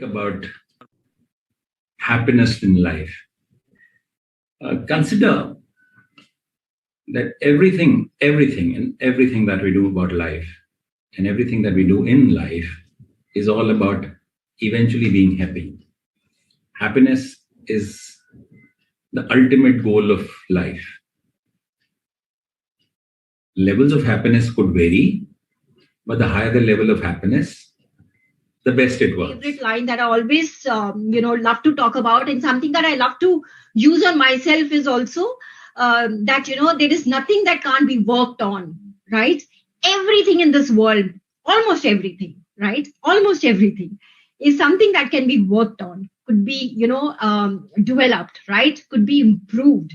About happiness in life. Consider that everything that we do about life and everything that we do in life is all about eventually being happy. Happiness is the ultimate goal of life. Levels of happiness could vary, but the higher the level of happiness, the best it works. Favorite line that I always, love to talk about, and something that I love to use on myself is also that, there is nothing that can't be worked on, right? Everything in this world, almost everything, right? Almost everything is something that can be worked on, could be, developed, right? Could be improved.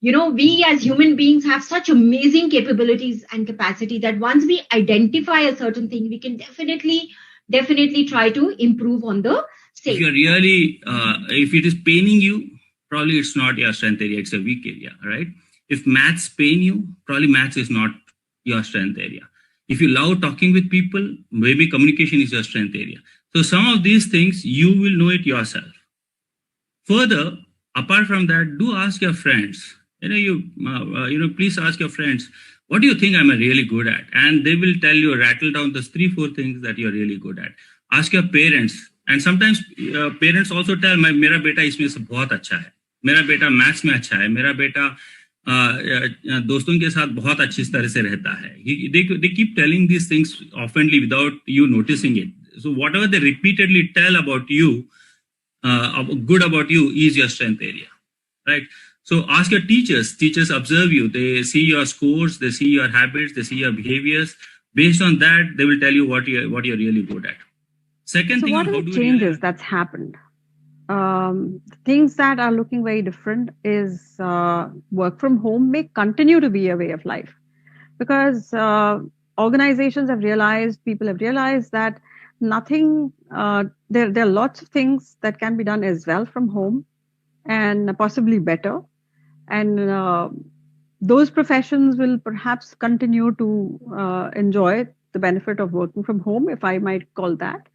We as human beings have such amazing capabilities and capacity that once we identify a certain thing, we can definitely try to improve on the same. If you're really, if it is paining you, probably it's not your strength area, it's a weak area, right? If maths pain you, probably maths is not your strength area. If you love talking with people, maybe communication is your strength area. So some of these things, you will know it yourself. Further, apart from that, do ask your friends. Please ask your friends, what do you think I'm really good at? And they will tell you, rattle down those 3-4 things that you're really good at. Ask your parents. And sometimes parents also tell, मेरा बेटा इसमें से बहुत अच्छा है, मेरा बेटा maths में अच्छा है, मेरा बेटा दोस्तों के साथ बहुत अच्छी तरह से रहता है. They keep telling these things oftenly without you noticing it. So whatever they repeatedly tell about you, good about you, is your strength area, right? So ask your teachers. Teachers observe you. They see your scores. They see your habits. They see your behaviors. Based on that, they will tell you what you're really good at. Second thing, what are the changes that's happened? Things that are looking very different is work from home may continue to be a way of life, because organizations have realized, people have realized that nothing, there are lots of things that can be done as well from home and possibly better. And those professions will perhaps continue to enjoy the benefit of working from home, if I might call that.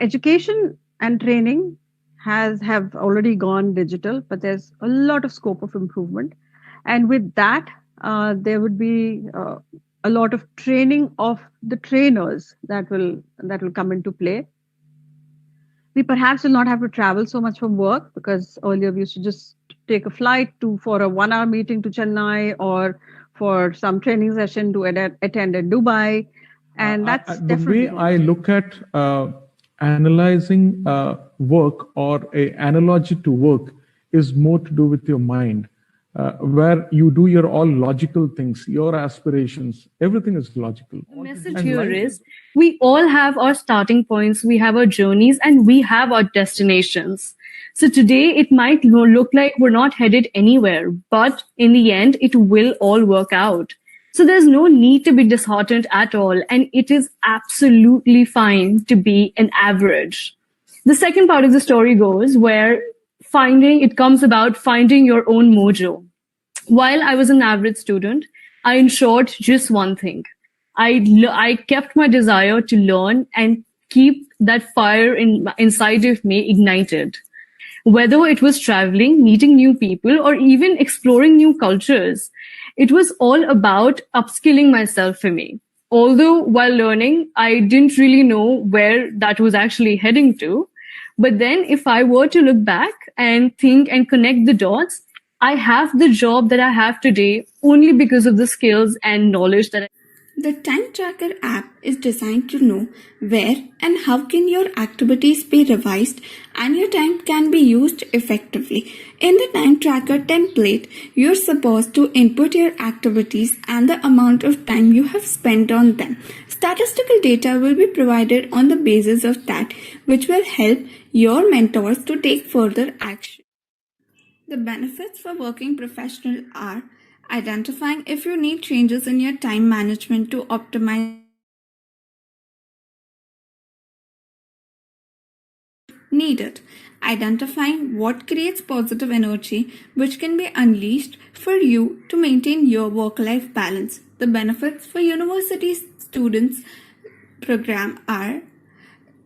Education and training have already gone digital, but there's a lot of scope of improvement. And with that, there would be a lot of training of the trainers that will come into play. We perhaps will not have to travel so much from work, because earlier we used to just take a flight for a 1-hour meeting to Chennai, or for some training session to attend in Dubai. And that's the way I look at analyzing work, or a analogy to work, is more to do with your mind, where you do your all logical things, your aspirations, everything is logical. The message here is we all have our starting points, we have our journeys, and we have our destinations. So today it might look like we're not headed anywhere, but in the end, it will all work out. So there's no need to be disheartened at all. And it is absolutely fine to be an average. The second part of the story goes where it comes about finding your own mojo. While I was an average student, I ensured just one thing. I kept my desire to learn and keep that fire inside of me ignited. Whether it was traveling, meeting new people, or even exploring new cultures, it was all about upskilling myself for me. Although while learning, I didn't really know where that was actually heading to. But then if I were to look back and think and connect the dots, I have the job that I have today only because of the skills and knowledge that I. The Time Tracker app is designed to know where and how can your activities be revised and your time can be used effectively. In the Time Tracker template, you're supposed to input your activities and the amount of time you have spent on them. Statistical data will be provided on the basis of that, which will help your mentors to take further action. The benefits for working professional are identifying if you need changes in your time management to optimize needed. Identifying what creates positive energy which can be unleashed for you to maintain your work-life balance. The benefits for university students program are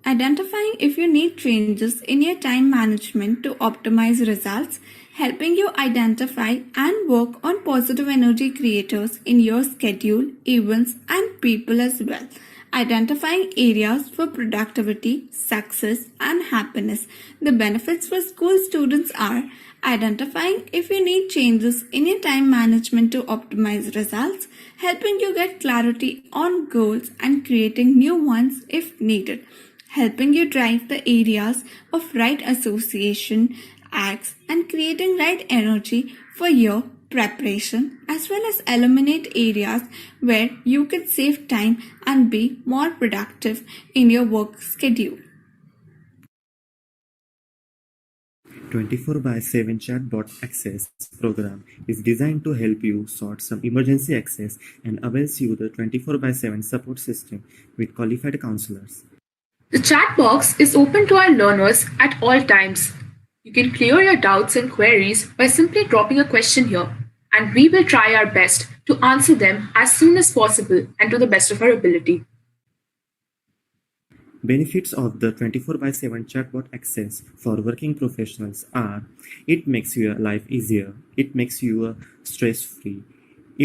Identifying if you need changes in your time management to optimize results, helping you identify and work on positive energy creators in your schedule, events, and people as well. Identifying areas for productivity, success, and happiness. The benefits for school students are identifying if you need changes in your time management to optimize results, helping you get clarity on goals and creating new ones if needed, helping you drive the areas of right association, acts, and creating right energy for your preparation, as well as eliminate areas where you can save time and be more productive in your work schedule. 24/7 chatbot access program is designed to help you sort some emergency access and avails you the 24/7 support system with qualified counselors. The chat box is open to our learners at all times. You can clear your doubts and queries by simply dropping a question here, and we will try our best to answer them as soon as possible and to the best of our ability. Benefits of the 24/7 chatbot access for working professionals are: it makes your life easier, it makes you stress-free,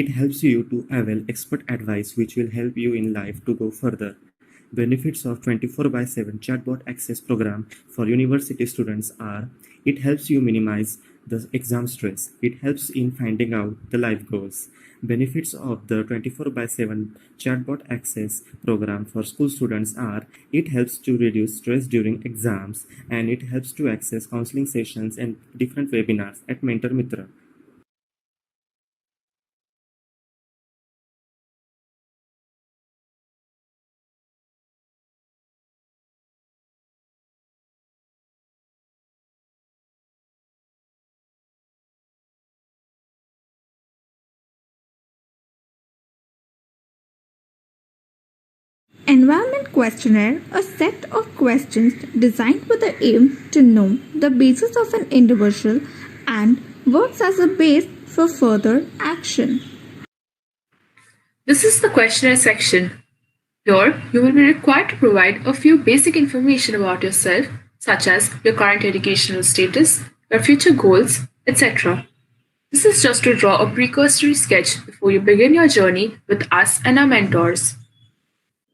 it helps you to avail expert advice which will help you in life to go further. Benefits of 24/7 chatbot access program for university students are: it helps you minimize the exam stress, it helps in finding out the life goals. Benefits of the 24/7 chatbot access program for school students are: it helps to reduce stress during exams, and it helps to access counseling sessions and different webinars at Mentor Mitr. Environment Questionnaire, a set of questions designed with the aim to know the basis of an individual and works as a base for further action. This is the questionnaire section. Here, you will be required to provide a few basic information about yourself, such as your current educational status, your future goals, etc. This is just to draw a precursory sketch before you begin your journey with us and our mentors.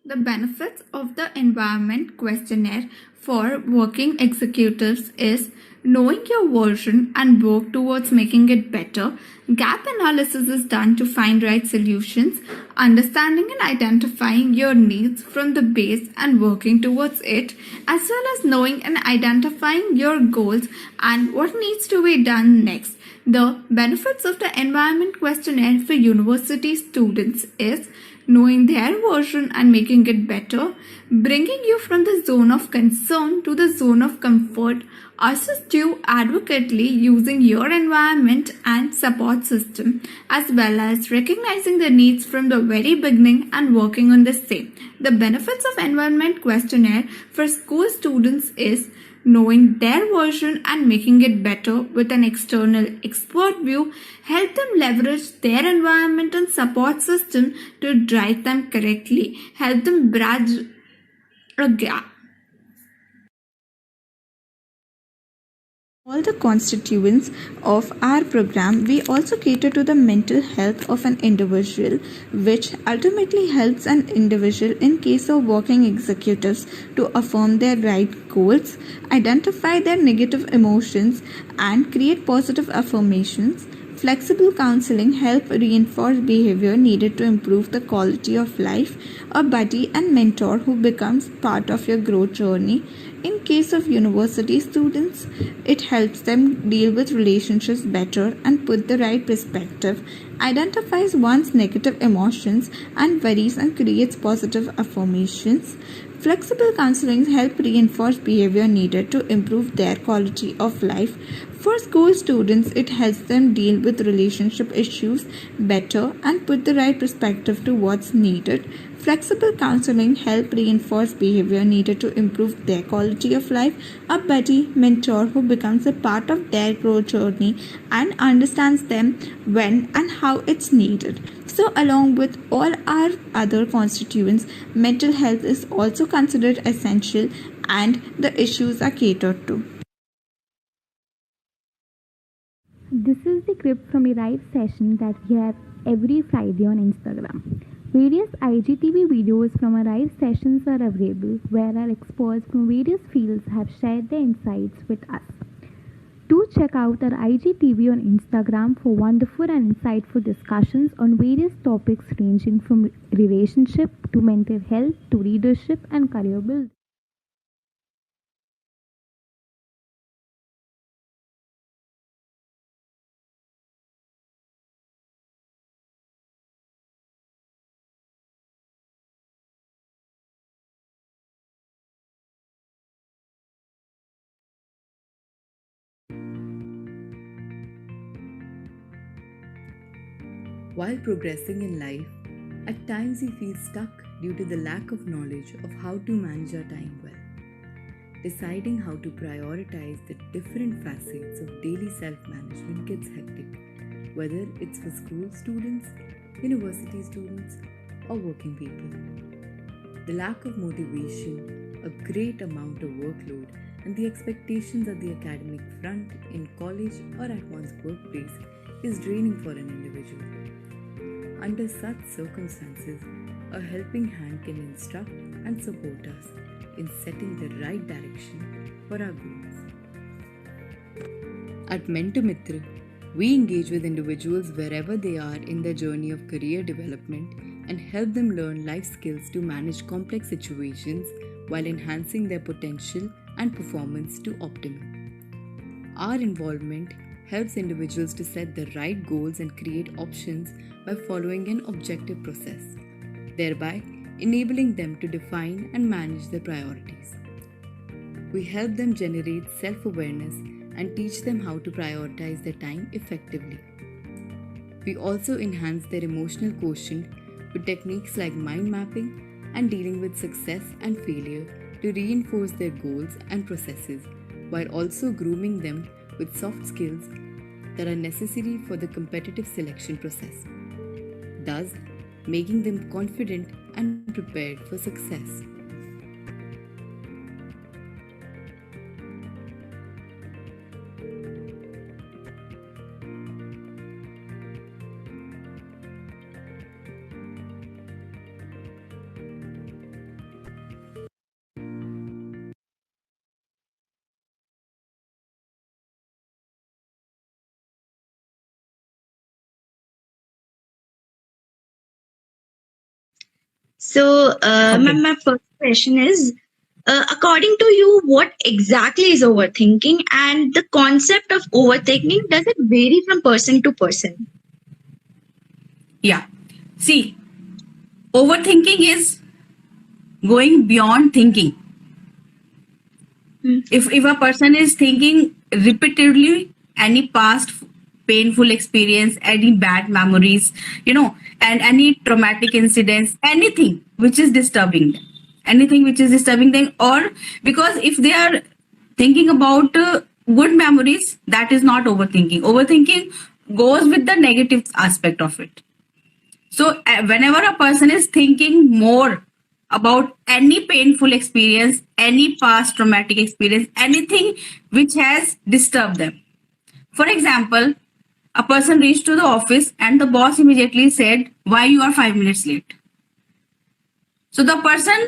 The benefits of the Environment Questionnaire for working executives is knowing your version and work towards making it better. Gap analysis is done to find right solutions, understanding and identifying your needs from the base and working towards it, as well as knowing and identifying your goals and what needs to be done next. The benefits of the Environment Questionnaire for university students is knowing their version and making it better, bringing you from the zone of concern to the zone of comfort, assist you adequately using your environment and support system, as well as recognizing the needs from the very beginning and working on the same. The benefits of Environment Questionnaire for school students is knowing their version and making it better with an external expert view, help them leverage their environment and support system to drive them correctly, help them bridge a gap. All the constituents of our program, we also cater to the mental health of an individual, which ultimately helps an individual in case of working executives to affirm their right goals, identify their negative emotions, and create positive affirmations. Flexible counseling help reinforce behavior needed to improve the quality of life. A buddy and mentor who becomes part of your growth journey. In case of university students, it helps them deal with relationships better and put the right perspective, identifies one's negative emotions and worries and creates positive affirmations. Flexible counseling help reinforce behavior needed to improve their quality of life. For school students, it helps them deal with relationship issues better and put the right perspective to what's needed. Flexible counseling help reinforce behavior needed to improve their quality of life. A buddy, mentor who becomes a part of their growth journey and understands them when and how it's needed. So along with all our other constituents, mental health is also considered essential and the issues are catered to. This is the clip from a live session that we have every Friday on Instagram. Various IGTV videos from our live sessions are available where our experts from various fields have shared their insights with us. Do check out our IGTV on Instagram for wonderful and insightful discussions on various topics ranging from relationship to mental health to leadership and career building. While progressing in life, at times we feel stuck due to the lack of knowledge of how to manage our time well. Deciding how to prioritize the different facets of daily self-management gets hectic, whether it's for school students, university students, or working people. The lack of motivation, a great amount of workload, and the expectations at the academic front in college or at one's workplace is draining for an individual. Under such circumstances, a helping hand can instruct and support us in setting the right direction for our goals. At Mentor Mitr, we engage with individuals wherever they are in their journey of career development and help them learn life skills to manage complex situations while enhancing their potential and performance to optimum. Our involvement helps individuals to set the right goals and create options by following an objective process, thereby enabling them to define and manage their priorities. We help them generate self-awareness and teach them how to prioritize their time effectively. We also enhance their emotional quotient with techniques like mind mapping and dealing with success and failure to reinforce their goals and processes, while also grooming them with soft skills that are necessary for the competitive selection process, thus making them confident and prepared for success. So, my first question is, according to you, what exactly is overthinking, and the concept of overthinking, does it vary from person to person? Yeah. See, overthinking is going beyond thinking. If a person is thinking repeatedly any past painful experience, any bad memories, and any traumatic incidents, anything which is disturbing them, or because if they are thinking about good memories, that is not overthinking. Overthinking goes with the negative aspect of it. So whenever a person is thinking more about any painful experience, any past traumatic experience, anything which has disturbed them. For example, a person reached to the office and the boss immediately said, "Why you are 5 minutes late?" So the person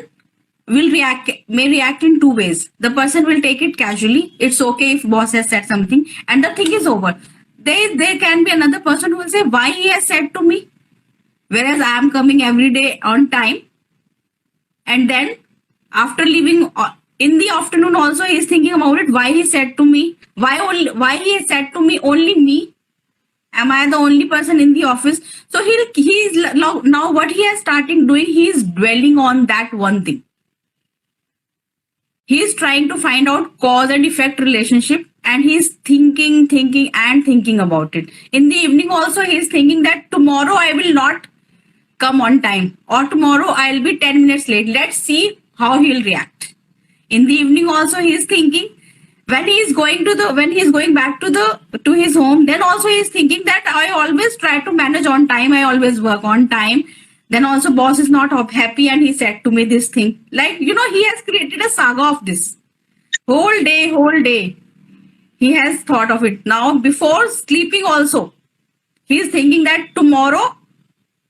may react in two ways. The person will take it casually. It's okay if boss has said something and the thing is over. There can be another person who will say, "Why he has said to me? Whereas I am coming every day on time." And then after leaving in the afternoon also he is thinking about it. Why he said to me? Why he has said to me only me? Am I the only person in the office? So he's now what he has started doing, he is dwelling on that one thing. He is trying to find out cause and effect relationship, and he is thinking about it. In the evening also he is thinking that tomorrow I will not come on time, or tomorrow I'll be 10 minutes late. Let's see how he'll react. In the evening also he is thinking, when he is going back to his home, then also he is thinking that I always try to manage on time, I always work on time. Then also boss is not happy and he said to me this thing. Like, he has created a saga of this. Whole day. He has thought of it. Now, before sleeping also, he is thinking that tomorrow,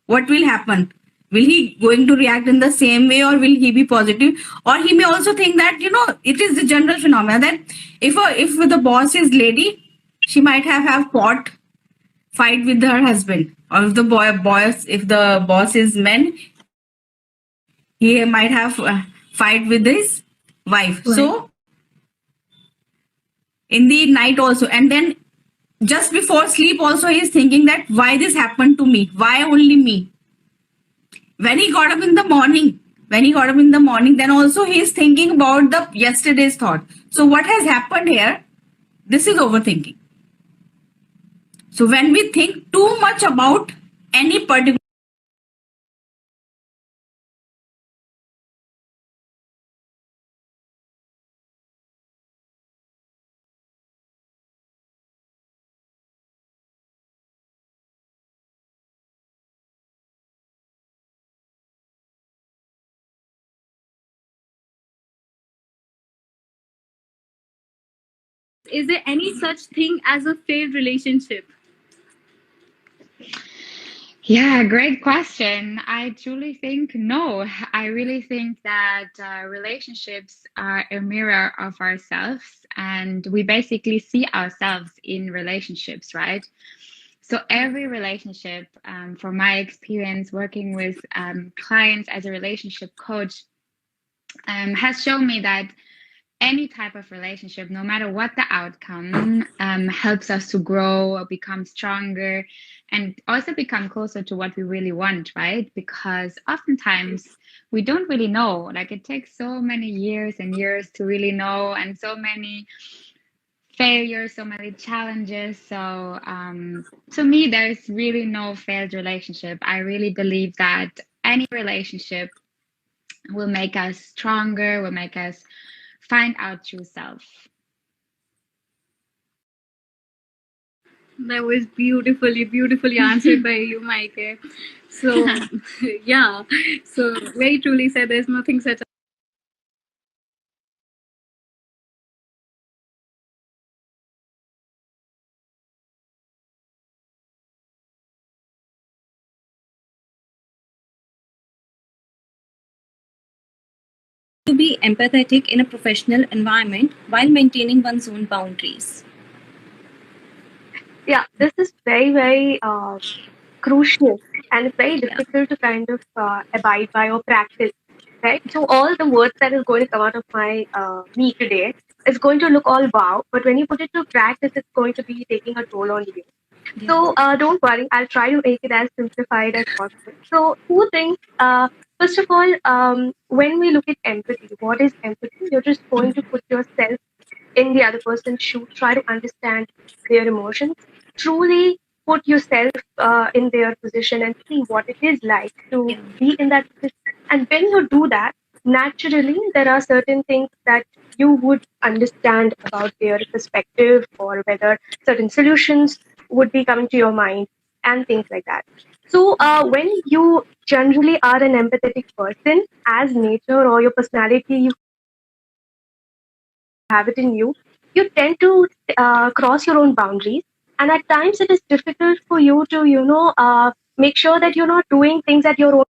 what will happen? Will he going to react in the same way, or will he be positive? Or he may also think that, it is the general phenomena that if the boss is lady, she might have fight with her husband. Or if the boss is man, he might have fight with his wife. Right. So in the night also, and then just before sleep also, he is thinking that why this happened to me, why only me. When he got up in the morning, then also he is thinking about the yesterday's thought. So what has happened here? This is overthinking. So when we think too much about any particular Is there any such thing as a failed relationship? Yeah, great question. I truly think no. I really think that relationships are a mirror of ourselves, and we basically see ourselves in relationships, right? So every relationship, from my experience working with clients as a relationship coach, has shown me that any type of relationship, no matter what the outcome, helps us to grow, become stronger, and also become closer to what we really want, right? Because oftentimes we don't really know. Like, it takes so many years and years to really know, and so many failures, so many challenges. So to me, there's really no failed relationship. I really believe that any relationship will make us stronger, will make us find our true self. That was beautifully answered by you, Mike. So, yeah. So, very truly said, there's nothing such to be empathetic in a professional environment while maintaining one's own boundaries. Yeah, this is very crucial, and it's very difficult to kind of abide by or practice, right? So all the words that is going to come out of my me today is going to look all wow, but when you put it to practice, it's going to be taking a toll on you. So don't worry, I'll try to make it as simplified as possible. So two things. First of all, when we look at empathy, what is empathy? You're just going to put yourself in the other person's shoes, try to understand their emotions, truly put yourself in their position and see what it is like to be in that position. And when you do that, naturally, there are certain things that you would understand about their perspective, or whether certain solutions would be coming to your mind and things like that. So when you generally are an empathetic person, as nature or your personality, you have it in you, you tend to cross your own boundaries. And at times it is difficult for you to, make sure that you're not doing things at your own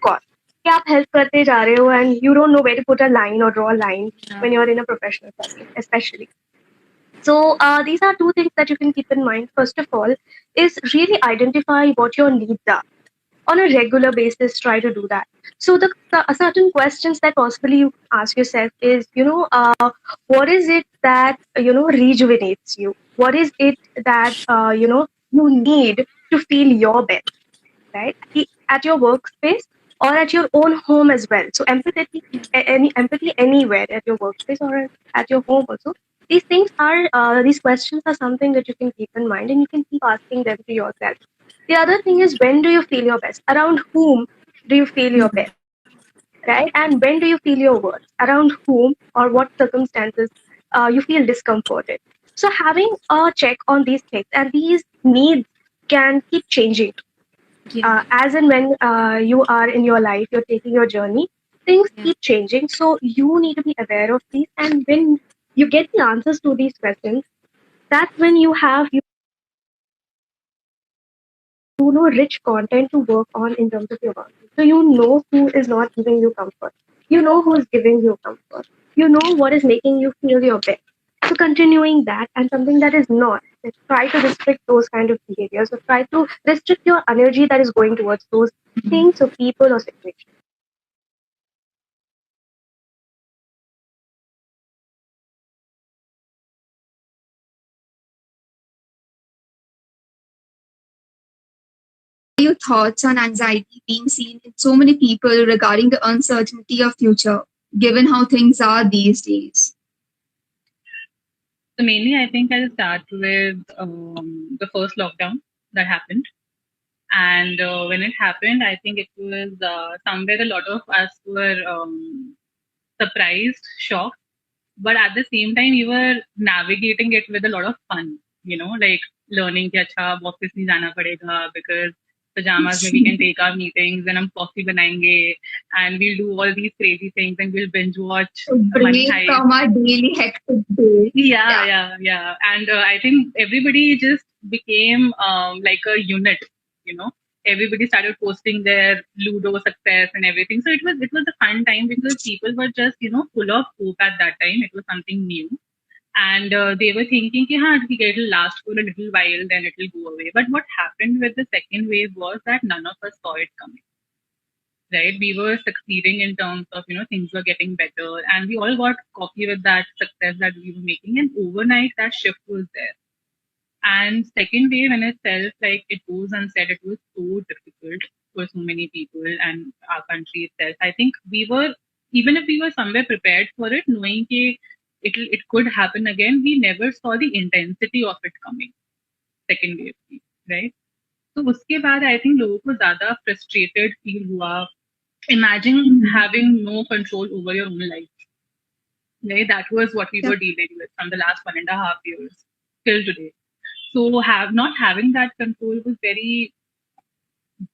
cost. कि आप help करते जा रहे हो and you don't know where to put a line or draw a line when you're in a professional setting, especially. So these are two things that you can keep in mind. First of all, is really identify what your needs are. On a regular basis, try to do that. So the certain questions that possibly you ask yourself is, what is it that rejuvenates you? What is it that you need to feel your best, right? At your workspace or at your own home as well. So empathy anywhere, at your workspace or at your home also. These things are these questions are something that you can keep in mind, and you can keep asking them to yourself. The other thing is, when do you feel your best? Around whom do you feel your best? Right? And when do you feel your worst? Around whom or what circumstances you feel discomforted? So having a check on these things, and these needs can keep changing. as and when you are in your life, you're taking your journey, things keep changing. So you need to be aware of these. And when you get the answers to these questions, that's when you know rich content to work on in terms of your boundaries. So you know who is not giving you comfort. You know who is giving you comfort. You know what is making you feel your best. So continuing that and something that is not, let's try to restrict those kind of behaviors. So try to restrict your energy that is going towards those things or people or situations. Your thoughts on anxiety being seen in so many people regarding the uncertainty of future, given how things are these days? So mainly, I think I'll start with the first lockdown that happened. And when it happened, I think it was somewhere a lot of us were surprised, shocked, but at the same time, we were navigating it with a lot of fun, like learning कि अच्छा office नहीं जाना पड़ेगा because pajamas में we can take our meetings and हम coffee बनाएंगे and we'll do all these crazy things and we'll binge watch Money Break Heist. from our daily hectic day. Yeah. And I think everybody just became like a unit, you know. Everybody started posting their Ludo success and everything. So it was a fun time because people were just full of hope at that time. It was something new, and they were thinking, कि हाँ ठीक है, it'll last for a little while, then it'll go away. But what happened with the second wave was that none of us saw it coming. Right, we were succeeding in terms of things were getting better, and we all got cocky with that success that we were making, and overnight that shift was there. And second wave in itself, like it goes unsaid, it was so difficult for so many people and our country itself. I think we were, even if we were somewhere prepared for it, knowing that it could happen again, we never saw the intensity of it coming. Second wave, right? So उसके बाद I think लोगों को ज़्यादा frustrated feel हुआ. Imagine having no control over your own life. Right? That was what we were dealing with from the last 1.5 years till today. So not having that control was very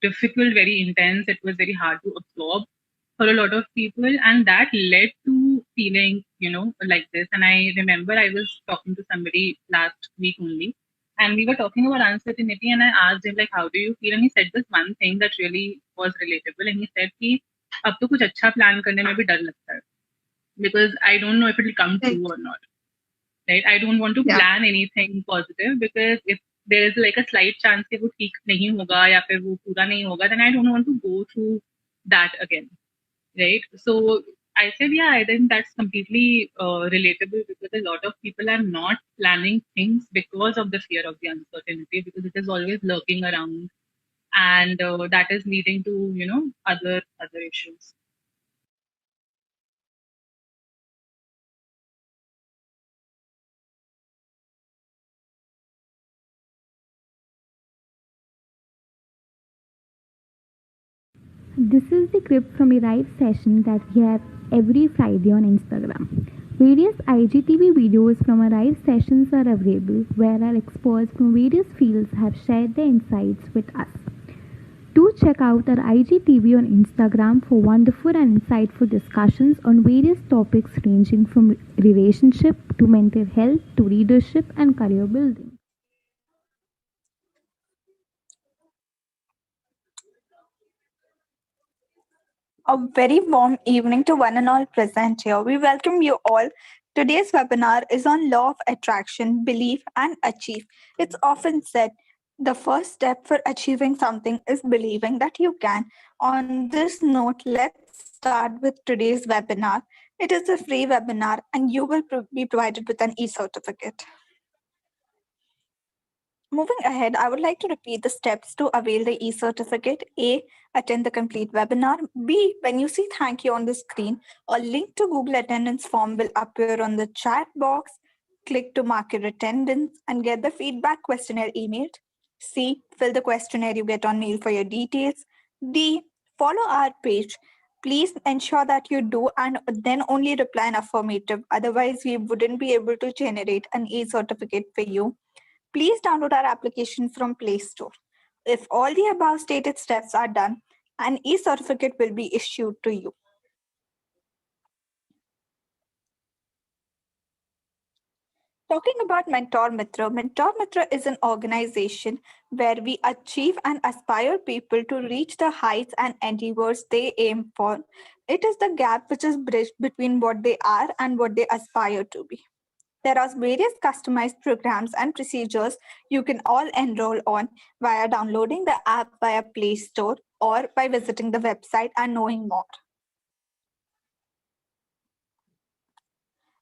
difficult, very intense. It was very hard to absorb for a lot of people, and that led to feeling, like this. And I remember I was talking to somebody last week only, and we were talking about uncertainty, and I asked him like, "How do you feel?" And he said this one thing that really was relatable, and he said कि अब तो कुछ अच्छा plan करने में भी डर लगता है because I don't know if it will come true or not. Right? I don't want to plan anything positive because if there is like a slight chance कि वो ठीक नहीं होगा या फिर वो पूरा नहीं होगा, then I don't want to go through that again. Right? So I said, yeah, I think that's completely relatable because a lot of people are not planning things because of the fear of the uncertainty, because it is always lurking around, and that is leading to other issues. This is the clip from a live session that we have every Friday on Instagram. Various IGTV videos from our live sessions are available where our experts from various fields have shared their insights with us. Do check out our IGTV on Instagram for wonderful and insightful discussions on various topics ranging from relationship to mental health to leadership and career building. A very warm evening to one and all present here. We welcome you all. Today's webinar is on law of attraction, believe and achieve. It's often said the first step for achieving something is believing that you can. On this note, let's start with today's webinar. It is a free webinar and you will be provided with an e-certificate. Moving ahead, I would like to repeat the steps to avail the e-certificate. A, attend the complete webinar. B, when you see thank you on the screen, a link to Google attendance form will appear on the chat box. Click to mark your attendance and get the feedback questionnaire emailed. C, fill the questionnaire you get on mail for your details. D, follow our page. Please ensure that you do and then only reply in affirmative. Otherwise, we wouldn't be able to generate an e-certificate for you. Please download our application from Play Store. If all the above stated steps are done, an e-certificate will be issued to you. Talking about Mentor Mitra is an organization where we achieve and aspire people to reach the heights and endeavors they aim for. It is the gap which is bridged between what they are and what they aspire to be. There are various customized programs and procedures you can all enroll on via downloading the app via Play Store or by visiting the website and knowing more.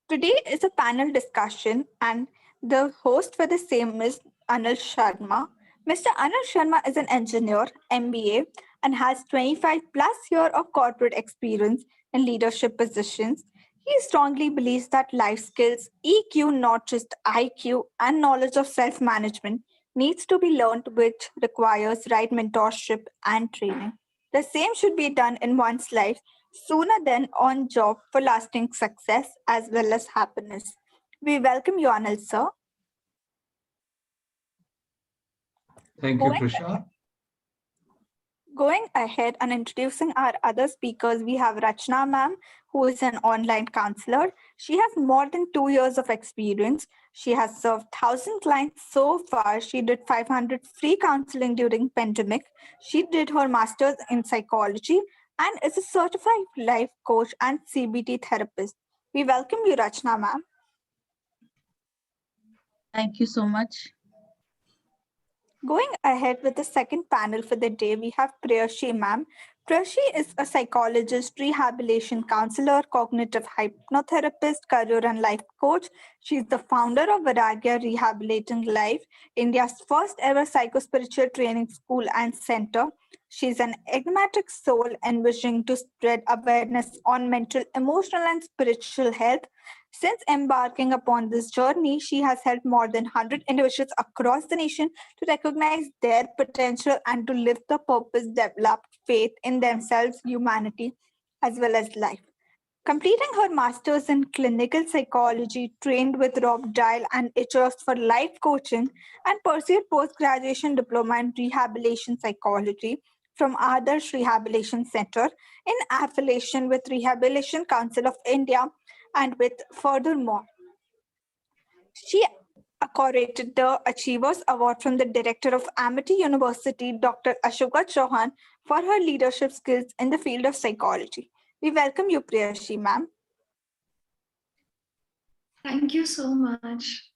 Today is a panel discussion, and the host for the same is Anil Sharma. Mr. Anil Sharma is an engineer, MBA, and has 25 plus years of corporate experience in leadership positions. He strongly believes that life skills, EQ, not just IQ, and knowledge of self-management needs to be learned, which requires right mentorship and training. The same should be done in one's life sooner than on job for lasting success as well as happiness. We welcome you, Anil, sir. Thank you, Krisha. Going ahead and introducing our other speakers, we have Rachna ma'am, who is an online counselor. She has more than 2 years of experience. She has served 1,000 clients so far. She did 500 free counseling during pandemic. She did her master's in psychology and is a certified life coach and CBT therapist. We welcome you, Rachna ma'am. Thank you so much. Going ahead with the second panel for the day, we have Prerequisite ma'am. Prerequisite is a psychologist, rehabilitation counselor, cognitive hypnotherapist, career and life coach. She's the founder of Varagya Rehabilitating Life, India's first ever psychospiritual training school and center. She's an enigmatic soul envisioning to spread awareness on mental, emotional, and spiritual health. Since embarking upon this journey, she has helped more than 100 individuals across the nation to recognize their potential and to live the purpose, develop faith in themselves, humanity, as well as life. Completing her master's in clinical psychology, trained with Rob Dial and HRS for life coaching, and pursued post-graduation diploma in rehabilitation psychology from Adarsh Rehabilitation Center in affiliation with Rehabilitation Council of India, and with furthermore, she accorded the Achievers Award from the Director of Amity University, Dr. Ashoka Chauhan, for her leadership skills in the field of psychology. We welcome you, Prerequisite ma'am. Thank you so much.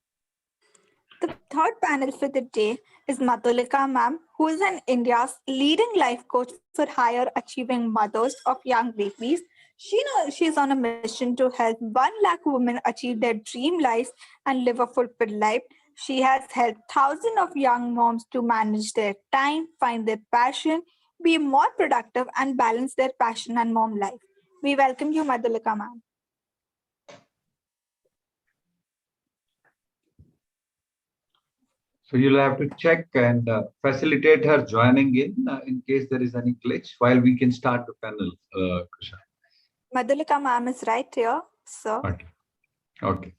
The third panel for the day is Madhulika ma'am, who is an India's leading life coach for higher achieving mothers of young babies. She's on a mission to help 1 lakh women achieve their dream lives and live a fulfilled life. She has helped thousands of young moms to manage their time, find their passion, be more productive, and balance their passion and mom life. We welcome you, Madhulika ma'am. So you'll have to check and facilitate her joining in case there is any glitch while we can start the panel, Krisha. Madhulika ma'am is right here, sir. Okay.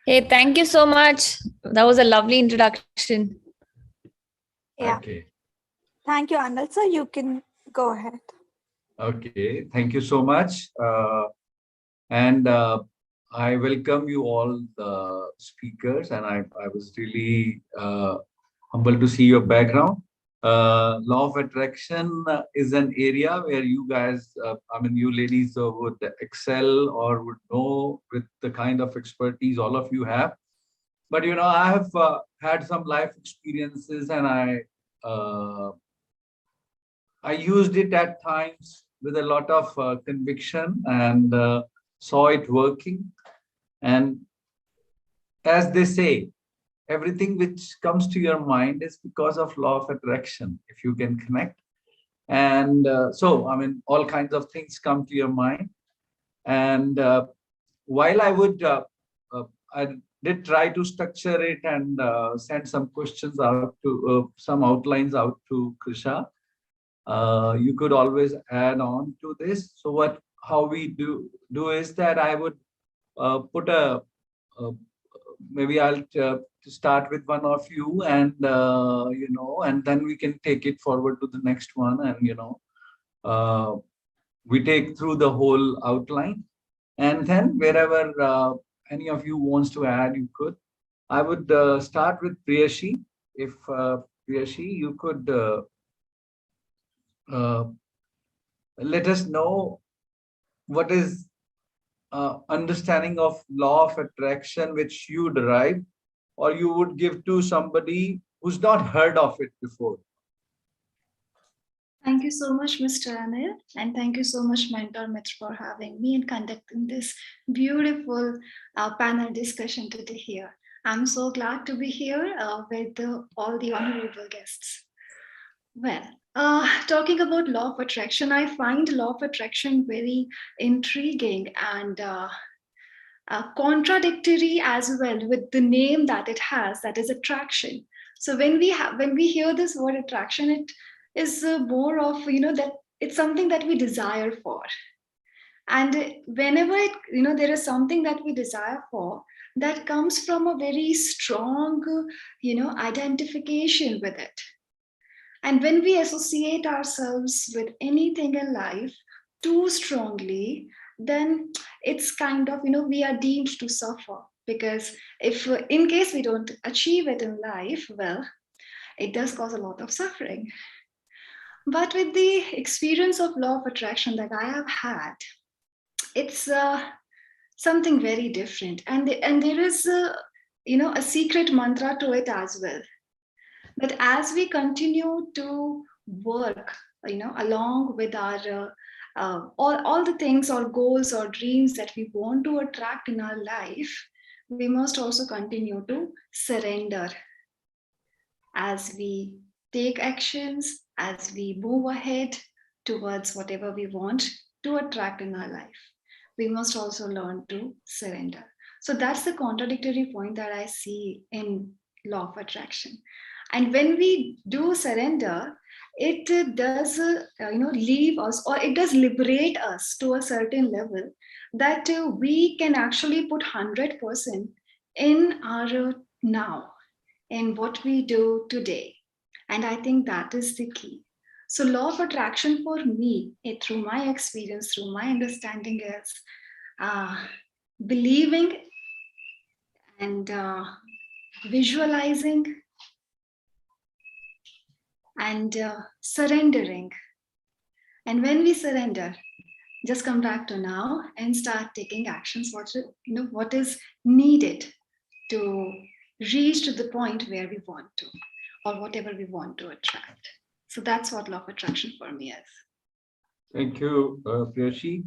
Hey, thank you so much. That was a lovely introduction. Yeah. Okay. Thank you, Anil. So you can go ahead. Okay. Thank you so much. And I welcome you all the speakers, and I was really humbled to see your background. Law of attraction is an area where you guys, you ladies would excel or would know with the kind of expertise all of you have. But, I have had some life experiences, and I used it at times with a lot of conviction and saw it working. And as they say, everything which comes to your mind is because of law of attraction, if you can connect. And all kinds of things come to your mind. And while I did try to structure it and send some questions out to, some outlines out to Krisha, you could always add on to this. So how we do is that I would put a maybe I'll start with one of you, and and then we can take it forward to the next one, and we take through the whole outline, and then wherever any of you wants to add, you could. I would start with Priyashi. If Priyashi, you could let us know what is understanding of law of attraction which you derive, or you would give to somebody who's not heard of it before. Thank you so much, Mr. Anil, and thank you so much, Mentor Mitr, for having me and conducting this beautiful panel discussion today here. I'm so glad to be here with all the honorable guests. Well, talking about law of attraction, I find law of attraction very intriguing and contradictory as well with the name that it has, that is attraction. So when we hear this word attraction, it is more of that it's something that we desire for, and whenever there is something that we desire for, that comes from a very strong identification with it. And when we associate ourselves with anything in life too strongly, then it's kind of we are deemed to suffer, because if in case we don't achieve it in life, well, it does cause a lot of suffering. But with the experience of law of attraction that I have had, it's something very different, and there is a secret mantra to it as well. But as we continue to work, along with our all the things or goals or dreams that we want to attract in our life, we must also continue to surrender as we take actions, as we move ahead towards whatever we want to attract in our life. We must also learn to surrender. So that's the contradictory point that I see in law of attraction. And when we do surrender, it does leave us, or it does liberate us to a certain level, that we can actually put 100% in our now, in what we do today. And I think that is the key. So law of attraction for me, through my experience, through my understanding, is believing and visualizing and surrendering. And when we surrender, just come back to now and start taking actions, what is needed to reach to the point where we want to, or whatever we want to attract. So that's what law of attraction for me is. Thank you, Priyashi.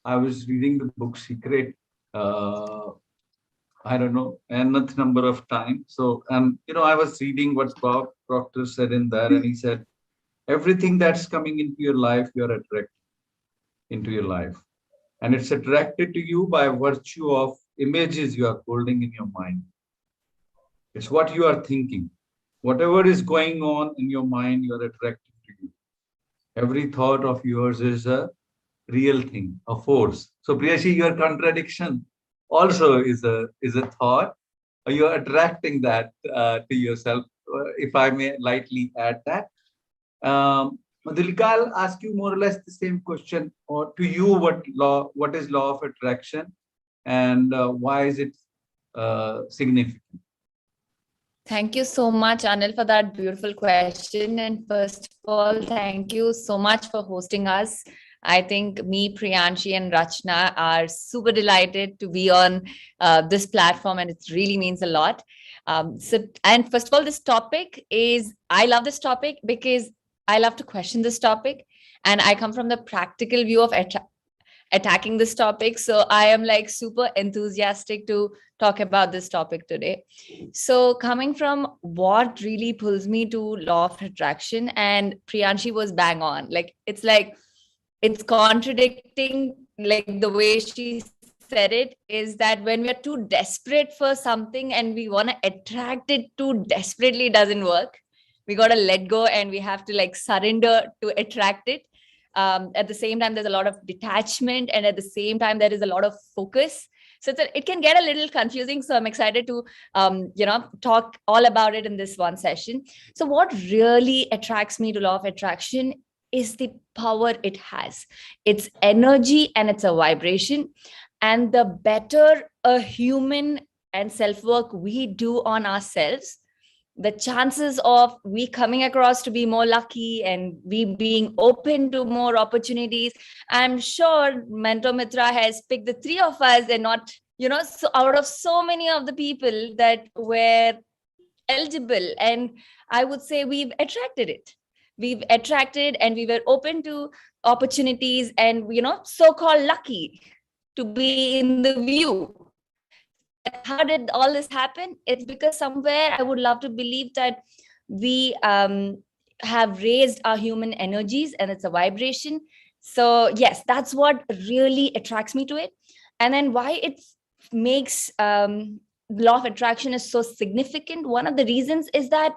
I was reading the book Secret, I don't know, nth number of times. So, I was reading what Bob Proctor said in there, and he said, everything that's coming into your life, you're attracted into your life. And it's attracted to you by virtue of images you are holding in your mind. It's what you are thinking. Whatever is going on in your mind, you're attracted to you. Every thought of yours is a real thing, a force. So, Priyashi, your contradiction also is a thought. You're attracting that to yourself, if I may lightly add that. Dilika, I'll ask you more or less the same question, or to you, what is law of attraction, and why is it significant? Thank you so much, Anil, for that beautiful question. And first of all, thank you so much for hosting us. I think me, Priyanshi, and Rachna are super delighted to be on this platform, and it really means a lot. And first of all, this topic is, I love this topic because I love to question this topic, and I come from the practical view of attacking this topic. So I am like super enthusiastic to talk about this topic today. So coming from what really pulls me to law of attraction, and Priyanshi was bang on. It's contradicting, like the way she said it, is that when we're too desperate for something and we want to attract it too desperately, it doesn't work. We got to let go, and we have to surrender to attract it. At the same time, there's a lot of detachment, and at the same time, there is a lot of focus. So it can get a little confusing. So I'm excited to, talk all about it in this one session. So what really attracts me to law of attraction is the power it has. It's energy and it's a vibration. And the better a human and self-work we do on ourselves, the chances of we coming across to be more lucky and we being open to more opportunities. I'm sure Mentor Mitra has picked the three of us and not, so out of so many of the people that were eligible. And I would say we've attracted it. We've attracted and we were open to opportunities and, so-called lucky to be in the view. But how did all this happen? It's because somewhere I would love to believe that we have raised our human energies and it's a vibration. So yes, that's what really attracts me to it. And then why it makes law of attraction is so significant. One of the reasons is that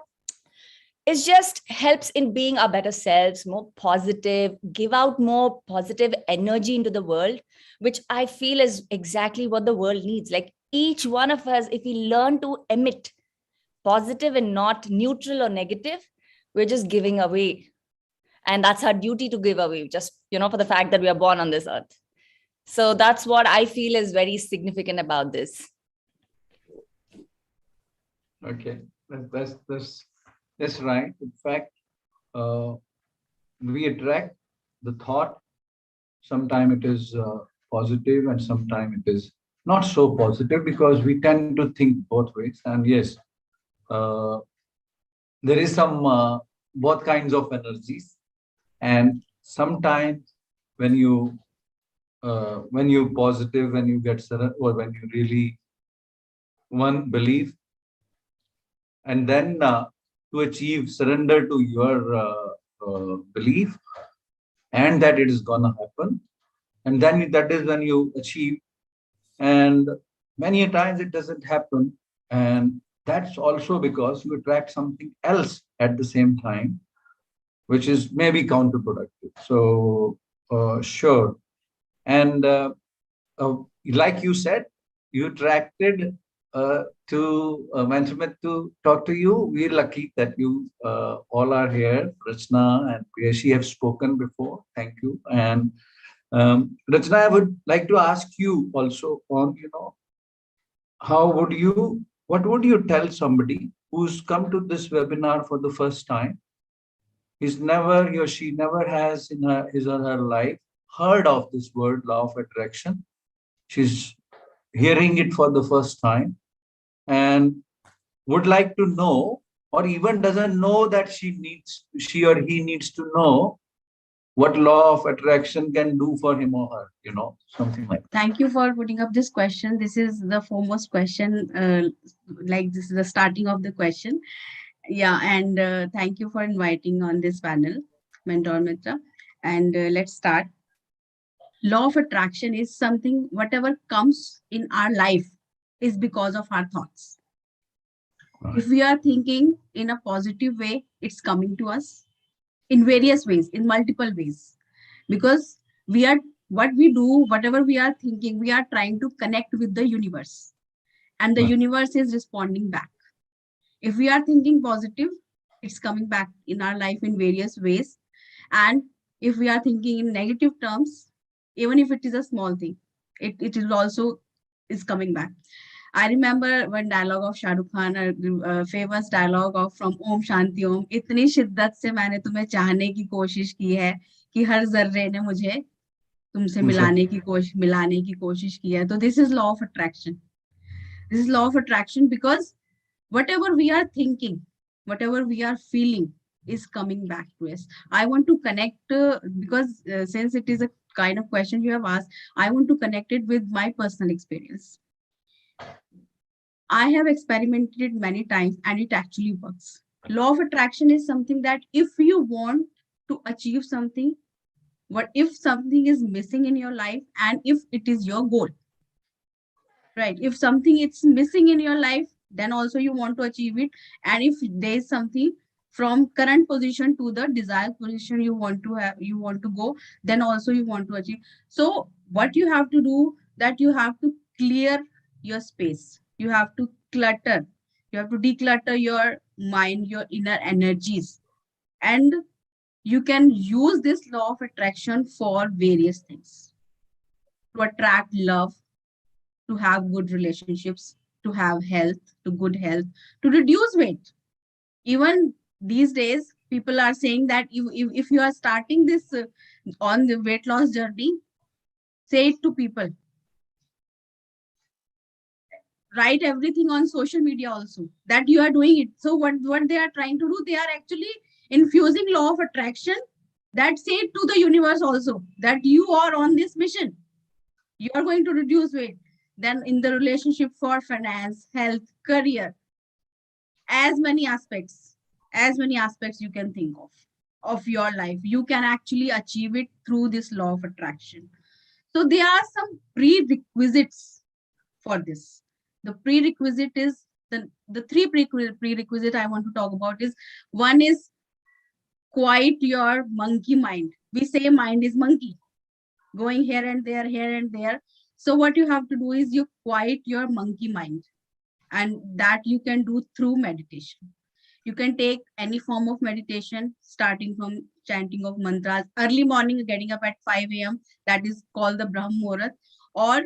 it just helps in being our better selves, more positive, give out more positive energy into the world, which I feel is exactly what the world needs. Like each one of us, if we learn to emit positive and not neutral or negative, we're just giving away. And that's our duty to give away, just, for the fact that we are born on this earth. So that's what I feel is very significant about this. Okay, that's right. In fact, we attract the thought. Sometimes it is positive and sometimes it is not so positive, because we tend to think both ways. And yes, there is some both kinds of energies. And sometimes when you positive, when you get or when you really one believe, and then to achieve surrender to your belief, and that it is gonna happen, and then that is when you achieve. And many a times it doesn't happen, and that's also because you attract something else at the same time, which is maybe counterproductive. So sure. And like you said, you attracted to Manchmat to talk to you. We're lucky that you all are here. Rachna and Priyashi have spoken before. Thank you. And Rachna, I would like to ask you also on, what would you tell somebody who's come to this webinar for the first time? He or she never has in his or her life heard of this word law of attraction. She's hearing it for the first time and would like to know, or even doesn't know that she or he needs to know what law of attraction can do for him or her, something like that. Thank you for putting up this question. This is the foremost question, this is the starting of the question. Yeah, and thank you for inviting on this panel, Mentor Mitra. And let's start. Law of attraction is something, whatever comes in our life is because of our thoughts. Right. If we are thinking in a positive way, it's coming to us in various ways, in multiple ways. Because what we do, whatever we are thinking, we are trying to connect with the universe. And the universe is responding back. If we are thinking positive, it's coming back in our life in various ways. And if we are thinking in negative terms, even if it is a small thing, it is also is coming back. I remember one dialogue of Shah Rukh Khan, a famous dialogue of from Om Shanti Om. इतनी शिद्दत से मैंने तुम्हें चाहने की कोशिश की है कि हर जर्रे ने मुझे तुमसे मिलाने की कोशिश की है. So this is law of attraction. This is law of attraction because whatever we are thinking, whatever we are feeling is coming back to us. I want to connect because since it is a kind of question you have asked, I want to connect it with my personal experience. I have experimented many times and it actually works. Law of attraction is something that if you want to achieve something, what if something is missing in your life and if it is your goal, right? If something is missing in your life, then also you want to achieve it. And if there is something from current position to the desired position you want to go, then also you want to achieve. So what you have to do, that you have to clear your space. You have to clutter. You have to declutter your mind, your inner energies. And you can use this law of attraction for various things: to attract love, to have good relationships, to have health, to good health, to reduce weight. Even these days, people are saying that if you are starting this on the weight loss journey, say it to people. Write everything on social media also that you are doing it. So what they are trying to do, they are actually infusing law of attraction, that say it to the universe also, that you are on this mission. You are going to reduce weight. Then in the relationship, for finance, health, career, as many aspects you can think of your life, you can actually achieve it through this law of attraction. So there are some prerequisites for this. The prerequisite is the three prerequisite I want to talk about is: one is quiet your monkey mind. We say mind is monkey, going here and there, here and there. So what you have to do is you quiet your monkey mind, and that you can do through meditation. You can take any form of meditation, starting from chanting of mantras early morning, getting up at 5 a.m. That is called the Brahm Muhurat. Or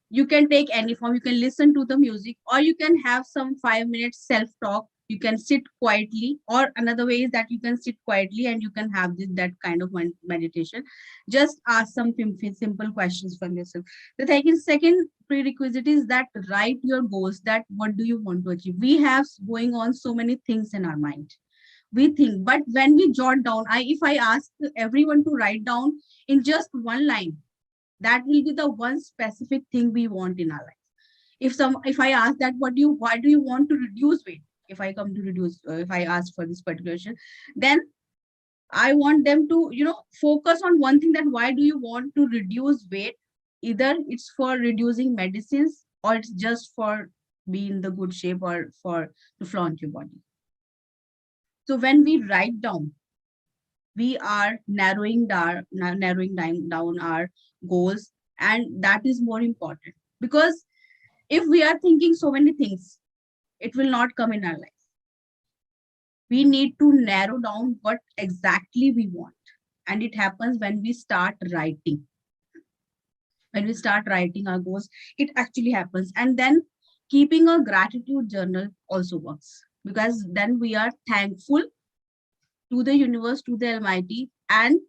you can take any form. You can listen to the music, or you can have some 5 minutes self-talk. You can sit quietly, or another way is that you can sit quietly and you can have that kind of meditation. Just ask some simple questions from yourself. The second prerequisite is that write your goals, that what do you want to achieve. We have going on so many things in our mind. We think, but when we jot down, if I ask everyone to write down in just one line, that will be the one specific thing we want in our life. If I ask that why do you want to reduce weight, if I come to reduce, if I ask for this particular question, then I want them to focus on one thing, that why do you want to reduce weight. Either it's for reducing medicines, or it's just for be in the good shape, or for to flaunt your body. So when we write down, we are narrowing down our goals, and that is more important, because if we are thinking so many things, it will not come in our life. We need to narrow down what exactly we want, and it happens when we start writing. When we start writing our goals, it actually happens. And then keeping a gratitude journal also works, because then we are thankful to the universe, to the Almighty, and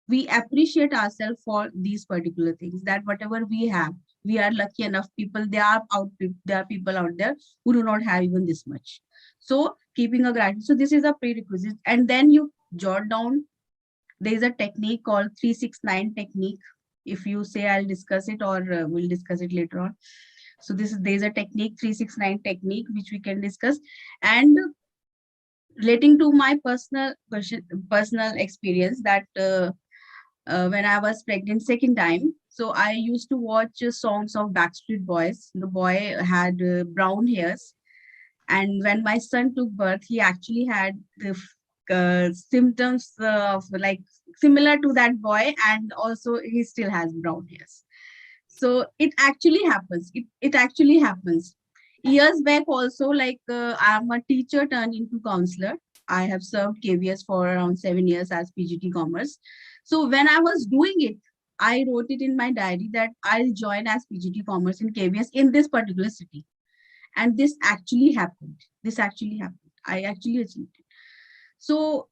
we appreciate ourselves for these particular things, that whatever we have, we are lucky enough. There are people out there who do not have even this much. So keeping a gratitude. So this is a prerequisite. And then you jot down. There is a technique called 369 technique. If you say I'll discuss it, or we'll discuss it later on. So there's a technique, 369 technique, which we can discuss. And relating to my personal experience, that when I was pregnant second time, so I used to watch songs of Backstreet Boys. The boy had brown hairs, and when my son took birth, he actually had the symptoms of like similar to that boy, and also he still has brown hairs. So it actually happens. It actually happens. Years back also, like I'm a teacher turned into counselor. I have served KVS for around 7 years as PGT Commerce. So when I was doing it, I wrote it in my diary that I'll join as PGT Commerce in KVS in this particular city. And this actually happened. I actually achieved it. So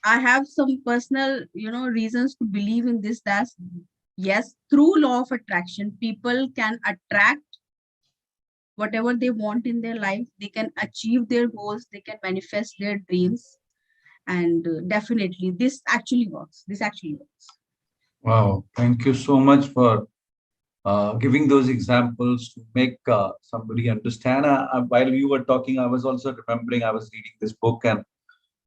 I have some personal, reasons to believe in this, that yes, through law of attraction, people can attract whatever they want in their life. They can achieve their goals. They can manifest their dreams. And definitely this actually works. Wow. Thank you so much for giving those examples to make somebody understand. While you were talking, I was also remembering, I was reading this book, and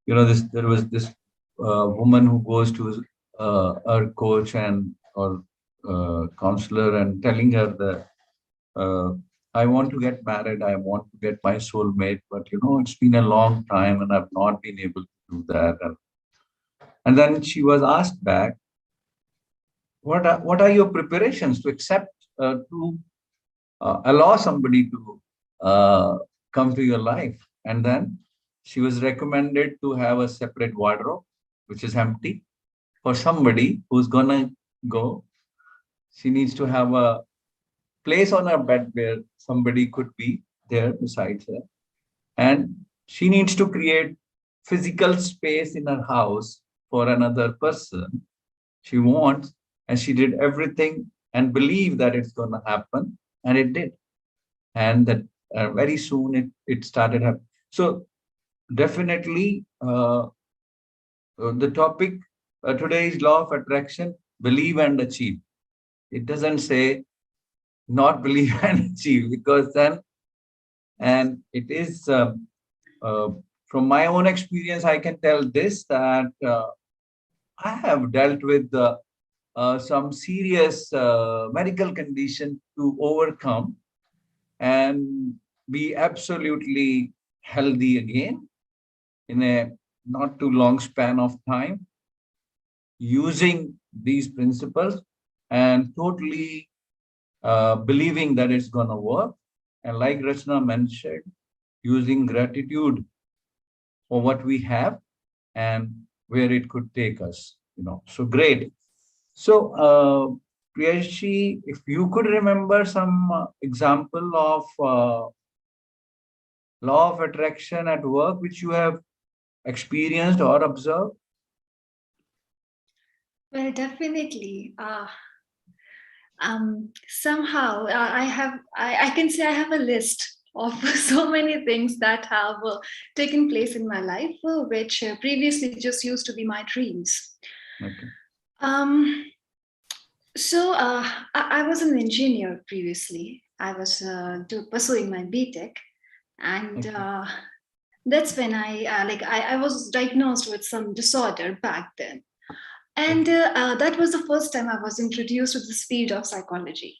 there was this woman who goes to her coach or counselor and telling her that I want to get married, I want to get my soulmate, but it's been a long time and I've not been able to do that. And then she was asked back, what are your preparations to accept to allow somebody to come to your life. And then she was recommended to have a separate wardrobe, which is empty, for somebody who's gonna go. She needs to have a place on her bed where somebody could be there besides her. And she needs to create physical space in her house for another person she wants. And she did everything and believed that it's going to happen. And it did. And that very soon it started happening. So definitely the topic today is law of attraction, believe and achieve. It doesn't say not believe and achieve, because then, and it is from my own experience, I can tell this, that I have dealt with some serious medical condition to overcome and be absolutely healthy again in a not too long span of time, using these principles and totally believing that it's going to work. And like Rachna mentioned, using gratitude for what we have and where it could take us, So great. So, Priyashi, if you could remember some example of law of attraction at work, which you have experienced or observed? Well, definitely. Somehow I can say I have a list of so many things that have taken place in my life, which previously just used to be my dreams. Okay. So I was an engineer previously. I was pursuing my BTech, and that's when I was diagnosed with some disorder back then. And that was the first time I was introduced to this field of psychology.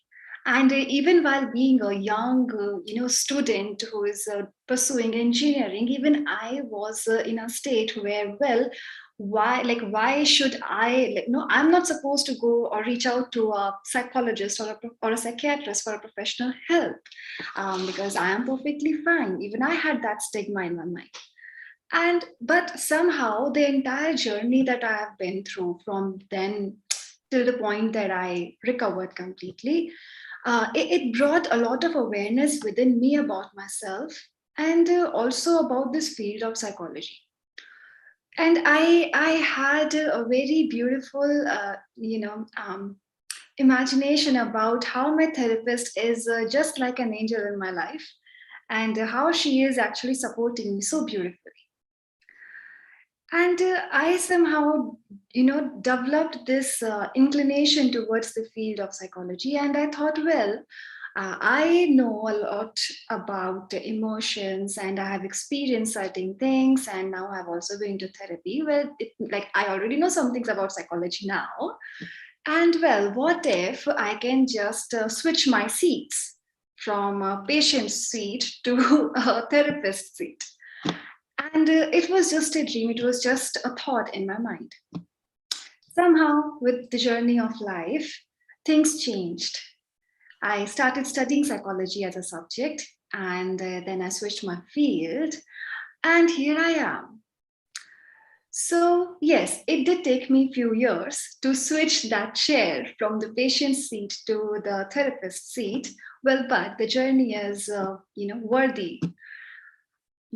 And even while being a young, student who is pursuing engineering, even I was in a state where, well, why should I, no, I'm not supposed to go or reach out to a psychologist or a psychiatrist for a professional help, because I am perfectly fine. Even I had that stigma in my mind. But somehow the entire journey that I have been through from then till the point that I recovered completely, it brought a lot of awareness within me about myself, and also about this field of psychology. And I had a very beautiful imagination about how my therapist is just like an angel in my life, and how she is actually supporting me so beautifully. And I somehow, developed this inclination towards the field of psychology. And I thought, well, I know a lot about emotions, and I have experienced certain things, and now I've also been to therapy. Well, I already know some things about psychology now. And well, what if I can just switch my seats from a patient seat to a therapist seat? And it was just a dream, it was just a thought in my mind. Somehow, with the journey of life, things changed. I started studying psychology as a subject, and then I switched my field, and here I am. So, yes, it did take me a few years to switch that chair from the patient seat to the therapist seat. Well, but the journey is, worthy.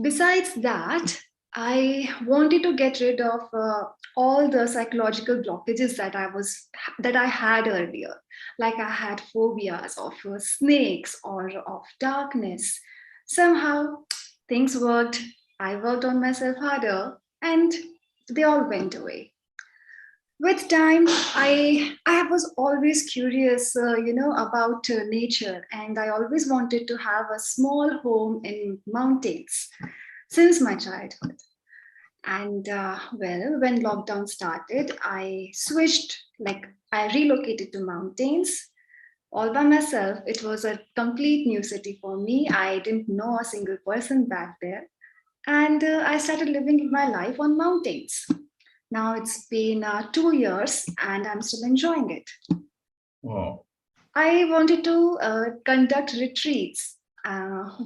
Besides that, I wanted to get rid of all the psychological blockages that I had earlier. Like I had phobias of snakes or of darkness. Somehow things worked. I worked on myself harder, and they all went away. With time, I was always curious, about nature, and I always wanted to have a small home in mountains since my childhood. And well, when lockdown started, I relocated to mountains all by myself. It was a complete new city for me. I didn't know a single person back there. And I started living my life on mountains. Now it's been 2 years, and I'm still enjoying it. Wow. I wanted to conduct retreats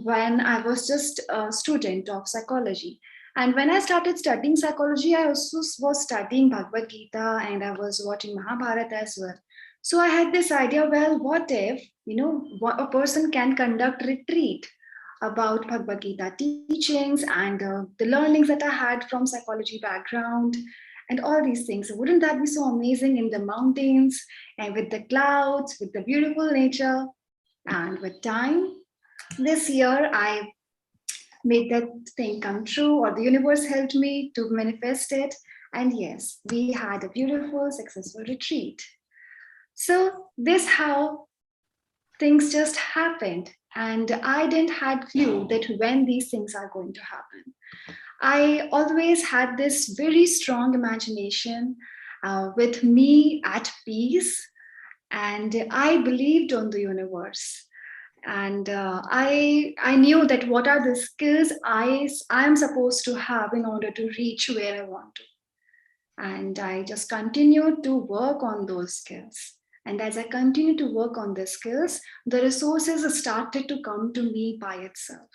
when I was just a student of psychology. And when I started studying psychology, I also was studying Bhagavad Gita and I was watching Mahabharata as well. So I had this idea, well, what if, a person can conduct retreat about Bhagavad Gita teachings and the learnings that I had from psychology background and all these things. Wouldn't that be so amazing in the mountains and with the clouds, with the beautiful nature? And with time, this year I made that thing come true, or the universe helped me to manifest it. And yes, we had a beautiful, successful retreat. So this how things just happened. And I didn't had clue that when these things are going to happen. I always had this very strong imagination with me at peace, and I believed on the universe. And I knew that what are the skills I am supposed to have in order to reach where I want to. And I just continued to work on those skills. And as I continued to work on the skills, the resources started to come to me by itself.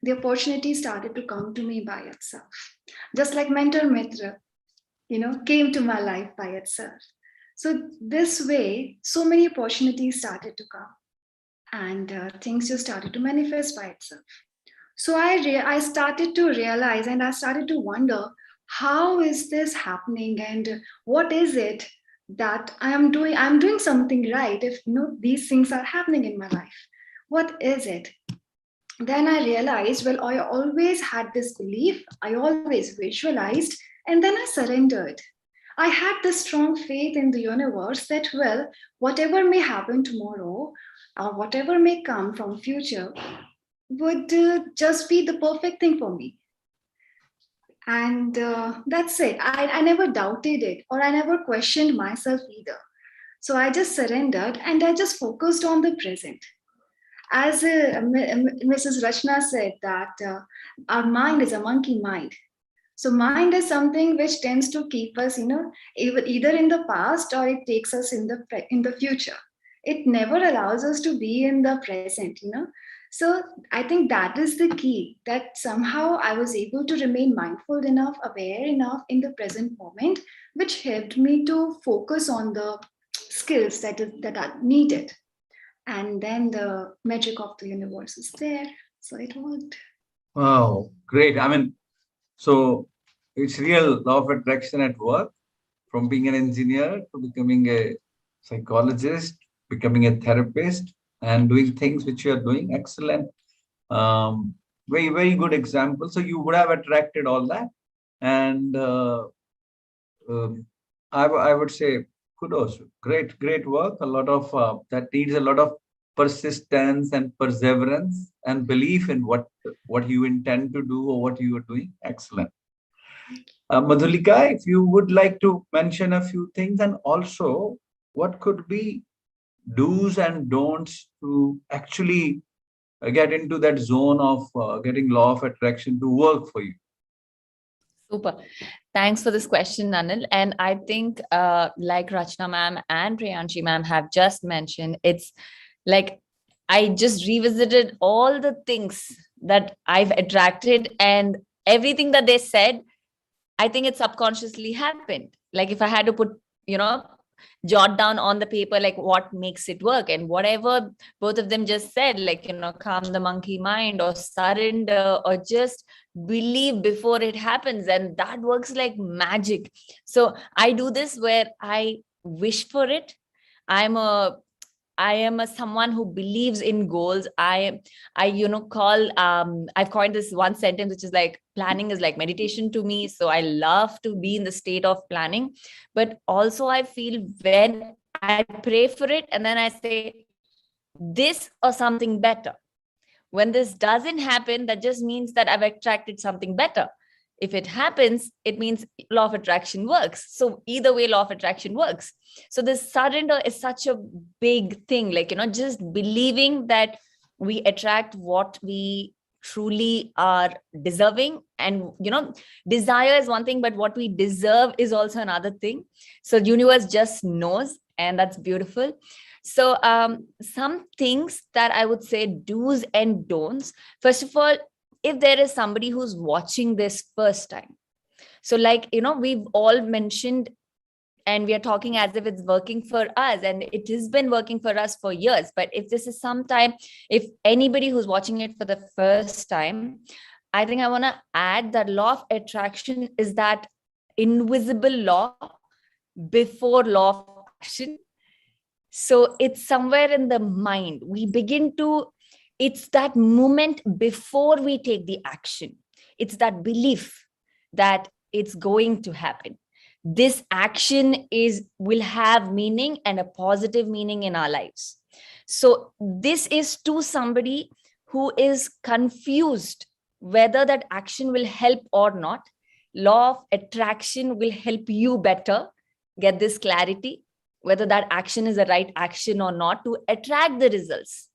The opportunity started to come to me by itself. Just like mentor Mitr, came to my life by itself. So this way, so many opportunities started to come, and things just started to manifest by itself. So I started to realize, and I started to wonder, how is this happening, and what is it that I am doing? I'm doing something right if these things are happening in my life. What is it? Then I realized, well, I always had this belief, I always visualized, and then I surrendered. I had this strong faith in the universe that, well, whatever may happen tomorrow, or whatever may come from future, would just be the perfect thing for me. And that's it. I never doubted it, or I never questioned myself either. So I just surrendered and I just focused on the present. As Mrs. Rachna said, that our mind is a monkey mind. So mind is something which tends to keep us, either in the past or it takes us in the future. It never allows us to be in the present. So I think that is the key, that somehow I was able to remain mindful enough, aware enough in the present moment, which helped me to focus on the skills that are needed. And then the magic of the universe is there. So it worked. Wow, great. I mean, so it's real law of attraction at work, from being an engineer to becoming a psychologist, becoming a therapist, and doing things which you are doing. Excellent. Very, very good example. So you would have attracted all that. And I would say kudos. Great, great work. A lot of that needs a lot of persistence and perseverance and belief in what you intend to do or what you are doing. Excellent. Madhulika, if you would like to mention a few things, and also what could be do's and don'ts to actually get into that zone of getting law of attraction to work for you. Super. Thanks for this question, Anil. And I think like Rachna ma'am and Priyanshi ma'am have just mentioned, it's like I just revisited all the things that I've attracted, and everything that they said, I think it subconsciously happened. Like if I had to put, jot down on the paper, like what makes it work, and whatever both of them just said, like, calm the monkey mind or surrender or just believe before it happens. And that works like magic. So I do this where I wish for it. I am a someone who believes in goals. I I've coined this one sentence, which is like, planning is like meditation to me. So I love to be in the state of planning. But also I feel when I pray for it and then I say this or something better. When this doesn't happen, that just means that I've attracted something better. If it happens, it means law of attraction works. So either way, law of attraction works. So this surrender is such a big thing, like, just believing that we attract what we truly are deserving. And desire is one thing, but what we deserve is also another thing. So universe just knows, and that's beautiful. So some things that I would say, do's and don'ts. First of all, if there is somebody who's watching this first time, so we've all mentioned, and we are talking as if it's working for us, and it has been working for us for years. But if this is if anybody who's watching it for the first time, I think I want to add that law of attraction is that invisible law before law of action. So it's somewhere in the mind. It's that moment before we take the action. It's that belief that it's going to happen. This action will have meaning, and a positive meaning in our lives. So this is to somebody who is confused whether that action will help or not. Law of attraction will help you better get this clarity, whether that action is the right action or not, to attract the results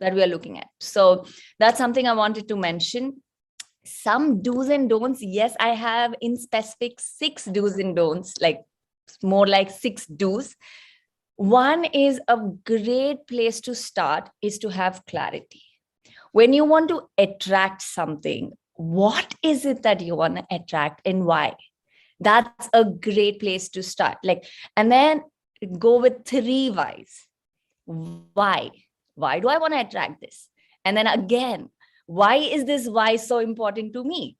that we are looking at. So that's something I wanted to mention. Some do's and don'ts. Yes, I have in specific 6 do's and don'ts, more like 6 do's. One is a great place to start is to have clarity. When you want to attract something, what is it that you want to attract and why? That's a great place to start. And then go with 3 whys. Why? Why do I want to attract this? And then again, why is this why so important to me?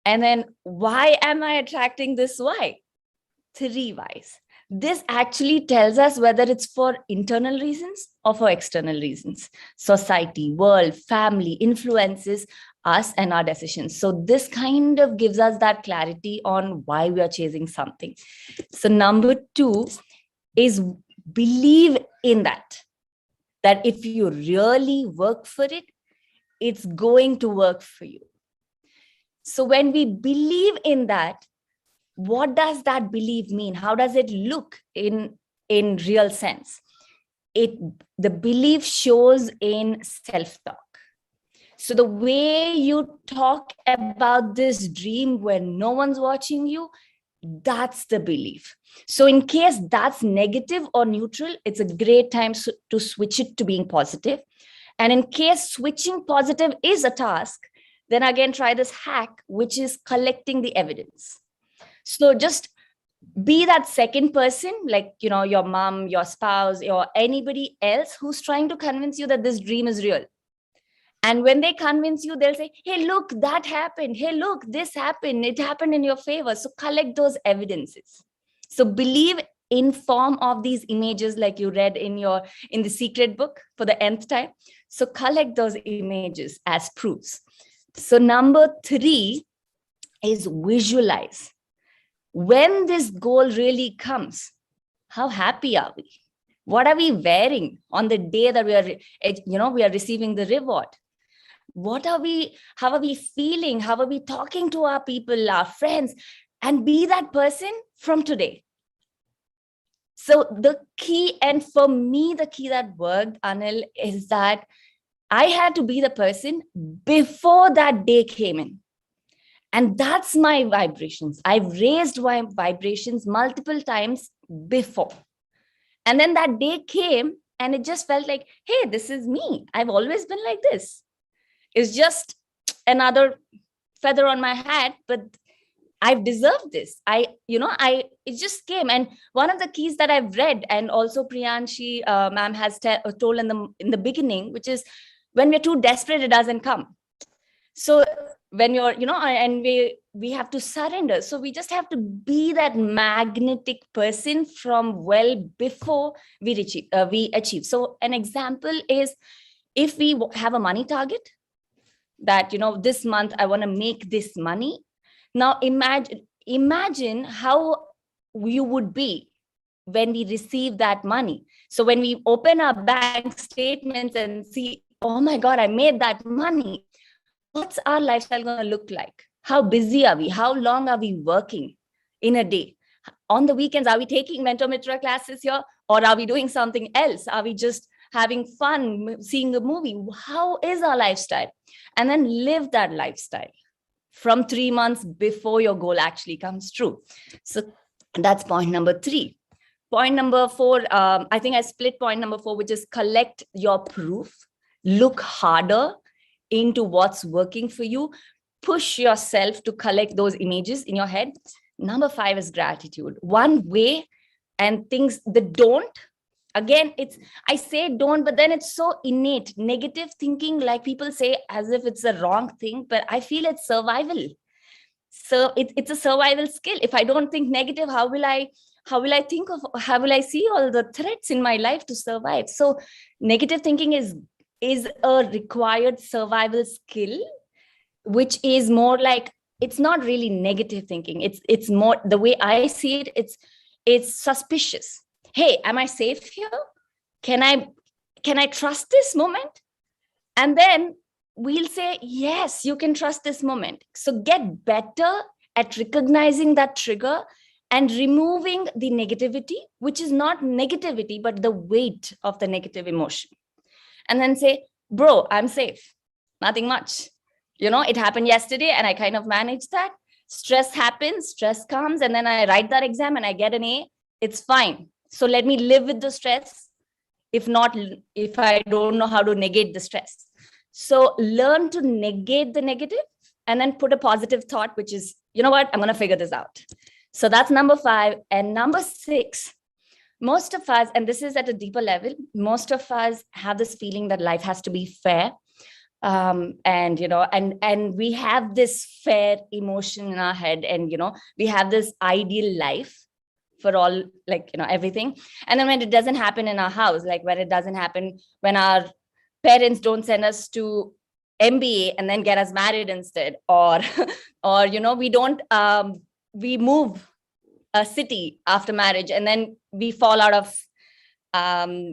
And then why am I attracting this why? 3 whys. This actually tells us whether it's for internal reasons or for external reasons. Society, world, family influences us and our decisions. So this kind of gives us that clarity on why we are chasing something. So number 2 is believe in that if you really work for it, it's going to work for you. So when we believe in that, what does that belief mean? How does it look in real sense? The belief shows in self-talk. So the way you talk about this dream when no one's watching you, that's the belief. So in case that's negative or neutral, it's a great time to switch it to being positive. And in case switching positive is a task, then again, try this hack, which is collecting the evidence. So just be that second person, your mom, your spouse, or anybody else who's trying to convince you that this dream is real. And when they convince you, they'll say, hey, look, that happened. Hey, look, this happened. It happened in your favor. So collect those evidences. So believe in form of these images, like you read in the secret book for the nth time. So collect those images as proofs. So number 3 is visualize. When this goal really comes, how happy are we? What are we wearing on the day that we are receiving the reward? How are we feeling? How are we talking to our people, our friends? And be that person from today. So the key, and for me, the key that worked, Anil, is that I had to be the person before that day came in. And that's my vibrations. I've raised my vibrations multiple times before. And then that day came and it just felt like, hey, this is me. I've always been like this. It's just another feather on my hat, but I've deserved this. It just came. And one of the keys that I've read, and also Priyanshi ma'am has told in the beginning, which is when we're too desperate, it doesn't come. So when you're, and we have to surrender. So we just have to be that magnetic person from well before we achieve. So an example is, if we have a money target that, this month I want to make this money. Now imagine how you would be when we receive that money. So when we open our bank statements and see, oh my God, I made that money. What's our lifestyle going to look like? How busy are we? How long are we working in a day? On the weekends, are we taking Mentor Mitra classes here? Or are we doing something else? Are we just having fun, seeing a movie. How is our lifestyle? And then live that lifestyle from 3 months before your goal actually comes true. So that's point number 3. Point number 4, I think I split point number 4, which is collect your proof. Look harder into what's working for you. Push yourself to collect those images in your head. Number 5 is gratitude. One way, and things that don't, again, I say don't, but then it's so innate. Negative thinking, like people say as if it's a wrong thing, but I feel it's survival. So it's a survival skill. If I don't think negative, how will I see all the threats in my life to survive? So negative thinking is a required survival skill, which is more like, it's not really negative thinking. It's more, the way I see it, it's suspicious. Hey, am I safe here? Can I trust this moment? And then we'll say, yes, you can trust this moment. So get better at recognizing that trigger and removing the negativity, which is not negativity, but the weight of the negative emotion. And then say, bro, I'm safe. Nothing much. It happened yesterday and I kind of managed that. Stress happens, stress comes, and then I write that exam and I get an A. It's fine. So let me live with the stress. If I don't know how to negate the stress. So learn to negate the negative and then put a positive thought, which is, you know what, I'm going to figure this out. So that's number 5. And number 6, most of us, and this is at a deeper level, most of us have this feeling that life has to be fair. And we have this fair emotion in our head, and, we have this ideal life for all, everything. And then when it doesn't happen in our house, like when it doesn't happen, when our parents don't send us to MBA and then get us married instead, or we move a city after marriage and then we fall out of,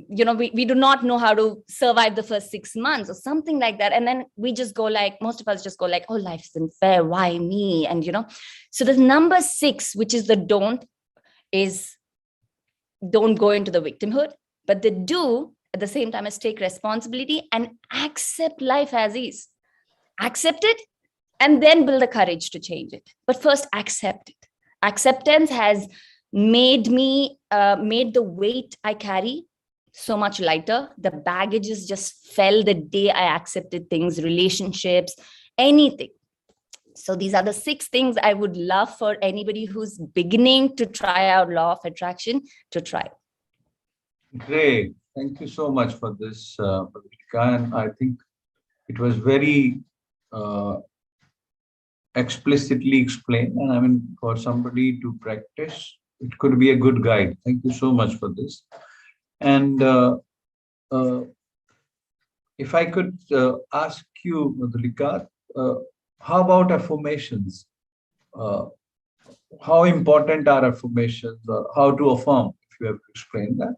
we do not know how to survive the first 6 months or something like that. And then we just go like, most of us just go like, oh, life isn't fair. Why me? And, so the number 6, which is the don't, is don't go into the victimhood, but the do at the same time is take responsibility and accept life as is. Accept it and then build the courage to change it. But first, accept it. Acceptance has made the weight I carry so much lighter. The baggages just fell the day I accepted things, relationships, anything. So these are the 6 things I would love for anybody who's beginning to try out law of attraction to try. Great. Thank you so much for this, Pavlika. And I think it was very explicitly explained. And I mean, for somebody to practice, it could be a good guide. Thank you so much for this. And if I could ask you, Madhulika, how about affirmations? How important are affirmations, or how to affirm, if you have to explain that?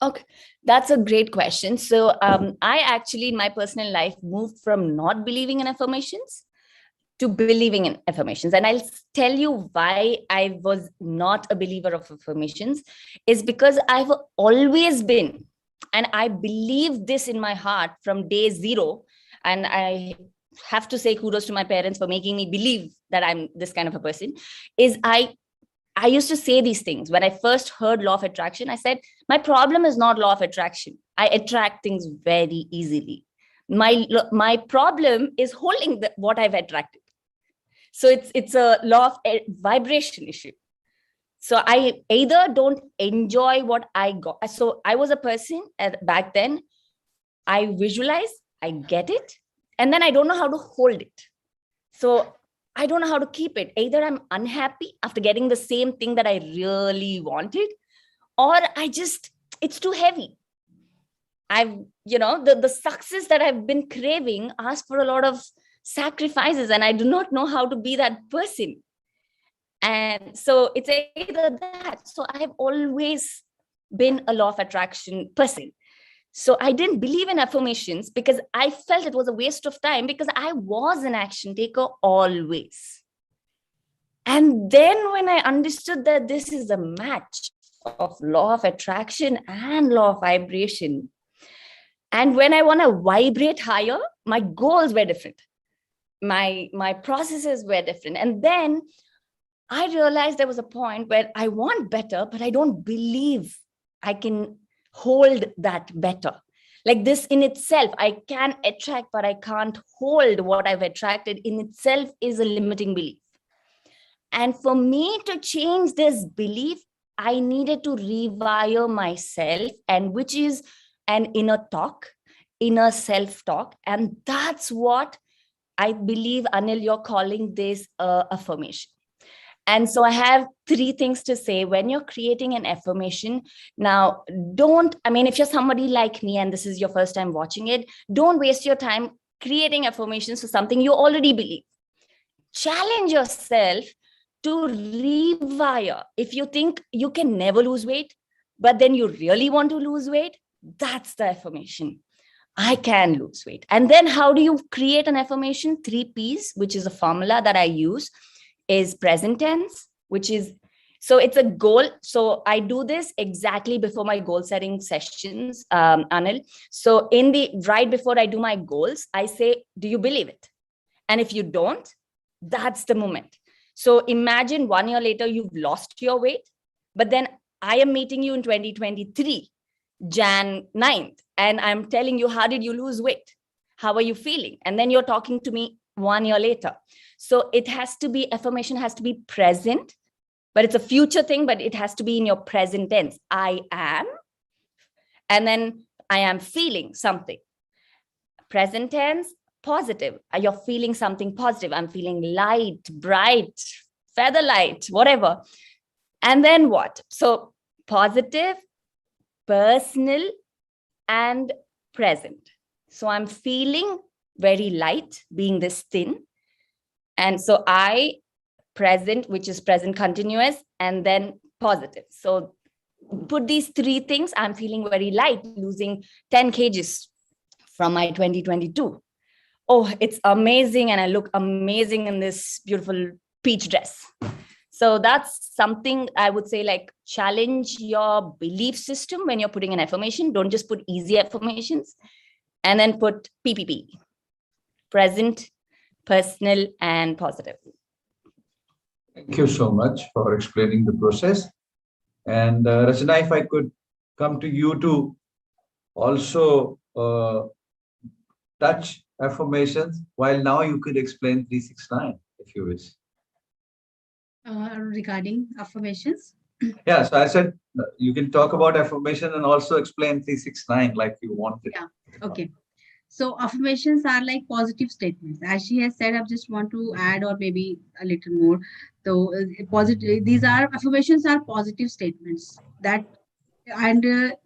Okay, that's a great question. So I actually, in my personal life, moved from not believing in affirmations to believing in affirmations. And I'll tell you why I was not a believer of affirmations is because I've always been, and I believe this in my heart from day 0. And I have to say kudos to my parents for making me believe that I'm this kind of a person, is I used to say these things. When I first heard law of attraction, I said, my problem is not law of attraction. I attract things very easily. My problem is holding what I've attracted. So it's a law of vibration issue. So I either don't enjoy what I got. So I was a person back then, I visualize, I get it, and then I don't know how to hold it. So I don't know how to keep it. Either I'm unhappy after getting the same thing that I really wanted, or it's too heavy. The success that I've been craving asks for a lot of sacrifices, and I do not know how to be that person. And so it's either that. So I've always been a law of attraction person. So I didn't believe in affirmations because I felt it was a waste of time, because I was an action taker always. And then when I understood that this is a match of law of attraction and law of vibration, And when I want to vibrate higher, my goals were different. My processes were different. And then I realized there was a point where I want better, but I don't believe I can hold that better. Like this in itself, I can attract, but I can't hold what I've attracted in itself is a limiting belief. And for me to change this belief, I needed to rewire myself, and which is an inner talk, inner self-talk. And that's what I believe, Anil, you're calling this affirmation. And so I have 3 things to say when you're creating an affirmation. Now, if you're somebody like me and this is your first time watching it, don't waste your time creating affirmations for something you already believe. Challenge yourself to rewire. If you think you can never lose weight, but then you really want to lose weight, that's the affirmation. I can lose weight. And then how do you create an affirmation? 3 P's, which is a formula that I use, is present tense, which is, so it's a goal. So I do this exactly before my goal setting sessions, Anil. So right before I do my goals, I say, do you believe it? And if you don't, that's the moment. So imagine 1 year later, you've lost your weight, but then I am meeting you in 2023, Jan 9th, and I'm telling you, how did you lose weight? How are you feeling? And then you're talking to me 1 year later. So affirmation has to be present, but it's a future thing, but it has to be in your present tense. I am, and then I am feeling something. Present tense, positive. You're feeling something positive. I'm feeling light, bright, feather light, whatever. And then what? So positive, personal, and present. So I'm feeling very light, being this thin. And so present, which is present continuous, and then positive. So put these 3 things. I'm feeling very light, losing 10 kgs from my 2022. Oh, it's amazing. And I look amazing in this beautiful peach dress. So that's something I would say, like, challenge your belief system when you're putting an affirmation. Don't just put easy affirmations. And then put PPP, present, personal, and positive. Thank you so much for explaining the process. And Rachana, if I could come to you to also touch affirmations, while now you could explain 369 if you wish. Regarding affirmations? Yeah, so I said you can talk about affirmation and also explain 369 like you wanted. Yeah, okay. So affirmations are like positive statements. As she has said, I just want to add or maybe a little more. So affirmations are positive statements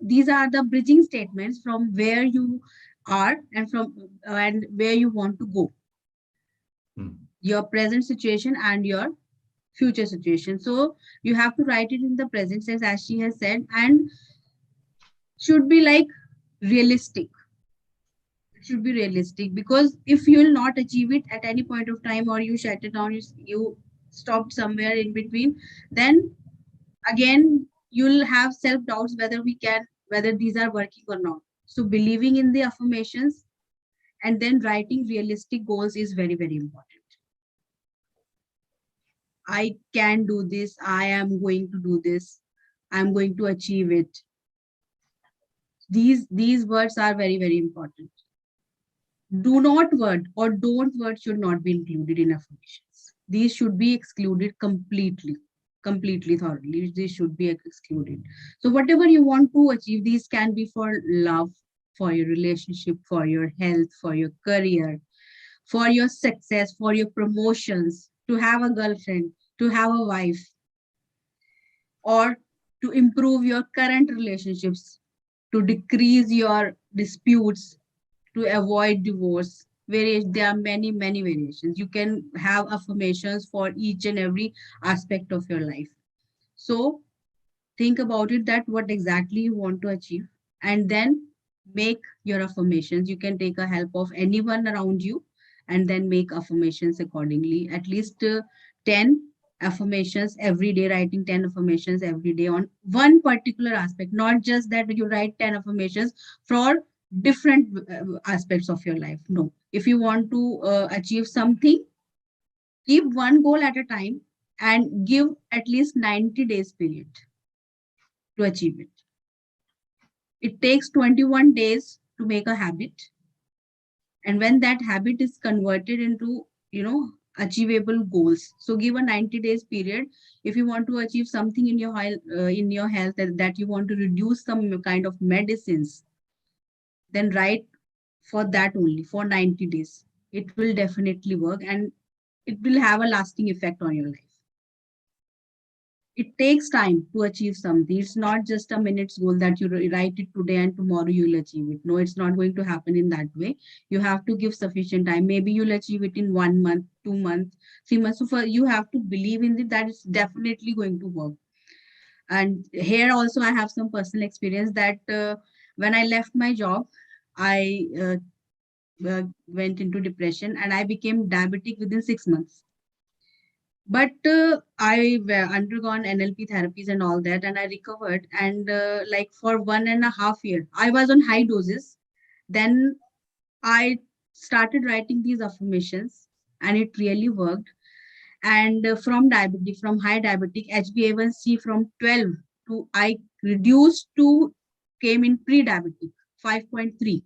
these are the bridging statements from where you are and where you want to go. Your present situation and your future situation. So you have to write it in the present tense, as she has said, and should be like realistic. It should be realistic, because if you will not achieve it at any point of time, or you shut it down, you stopped somewhere in between, then again you'll have self-doubts whether these are working or not. So believing in the affirmations and then writing realistic goals is very, very important. I can do this. I am going to do this. I'm going to achieve it. These words are very, very important. Do not word or don't word should not be included in affirmations. These should be excluded completely, thoroughly. These should be excluded. So whatever you want to achieve, these can be for love, for your relationship, for your health, for your career, for your success, for your promotions, to have a girlfriend, to have a wife, or to improve your current relationships, to decrease your disputes, to avoid divorce. There are many, many variations. You can have affirmations for each and every aspect of your life. So think about it, that what exactly you want to achieve, and then make your affirmations. You can take a help of anyone around you and then make affirmations accordingly. At least 10 affirmations every day, writing 10 affirmations every day on one particular aspect, not just that you write 10 affirmations for different aspects of your life. No, if you want to achieve something, keep one goal at a time and give at least 90 days period to achieve it. It takes 21 days to make a habit, and when that habit is converted into achievable goals, so give a 90 days period. If you want to achieve something in your health, that you want to reduce some kind of medicines, then write for that only for 90 days. It will definitely work, and it will have a lasting effect on your life. It takes time to achieve something. It's not just a minute's goal that you write it today and tomorrow you'll achieve it. No, it's not going to happen in that way. You have to give sufficient time. Maybe you'll achieve it in 1 month, 2 months, 3 months. So you have to believe in it that it's definitely going to work. And here also I have some personal experience that when I left my job, I went into depression and I became diabetic within 6 months. But I undergone NLP therapies and all that, and I recovered. And like for 1.5 years, I was on high doses. Then I started writing these affirmations, and it really worked. And from diabetic, from high diabetic, HbA1c from 12 to I reduced to came in pre-diabetic 5.3.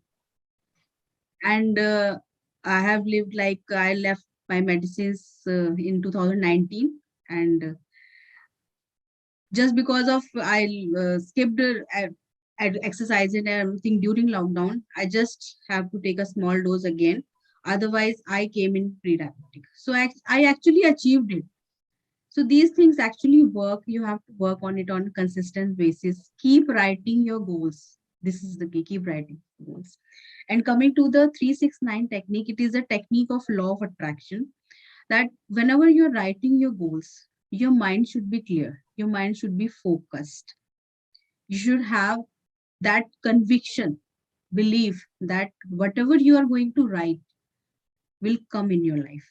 And I have lived like I left my medicines in 2019, and just because of I skipped exercise and everything during lockdown, I just have to take a small dose again. Otherwise, I came in pre-diabetic. So I actually achieved it. So these things actually work. You have to work on it on a consistent basis. Keep writing your goals. This is the key. Keep writing goals. And coming to the 369 technique, it is a technique of law of attraction, that whenever you're writing your goals, your mind should be clear. Your mind should be focused. You should have that conviction, belief that whatever you are going to write will come in your life.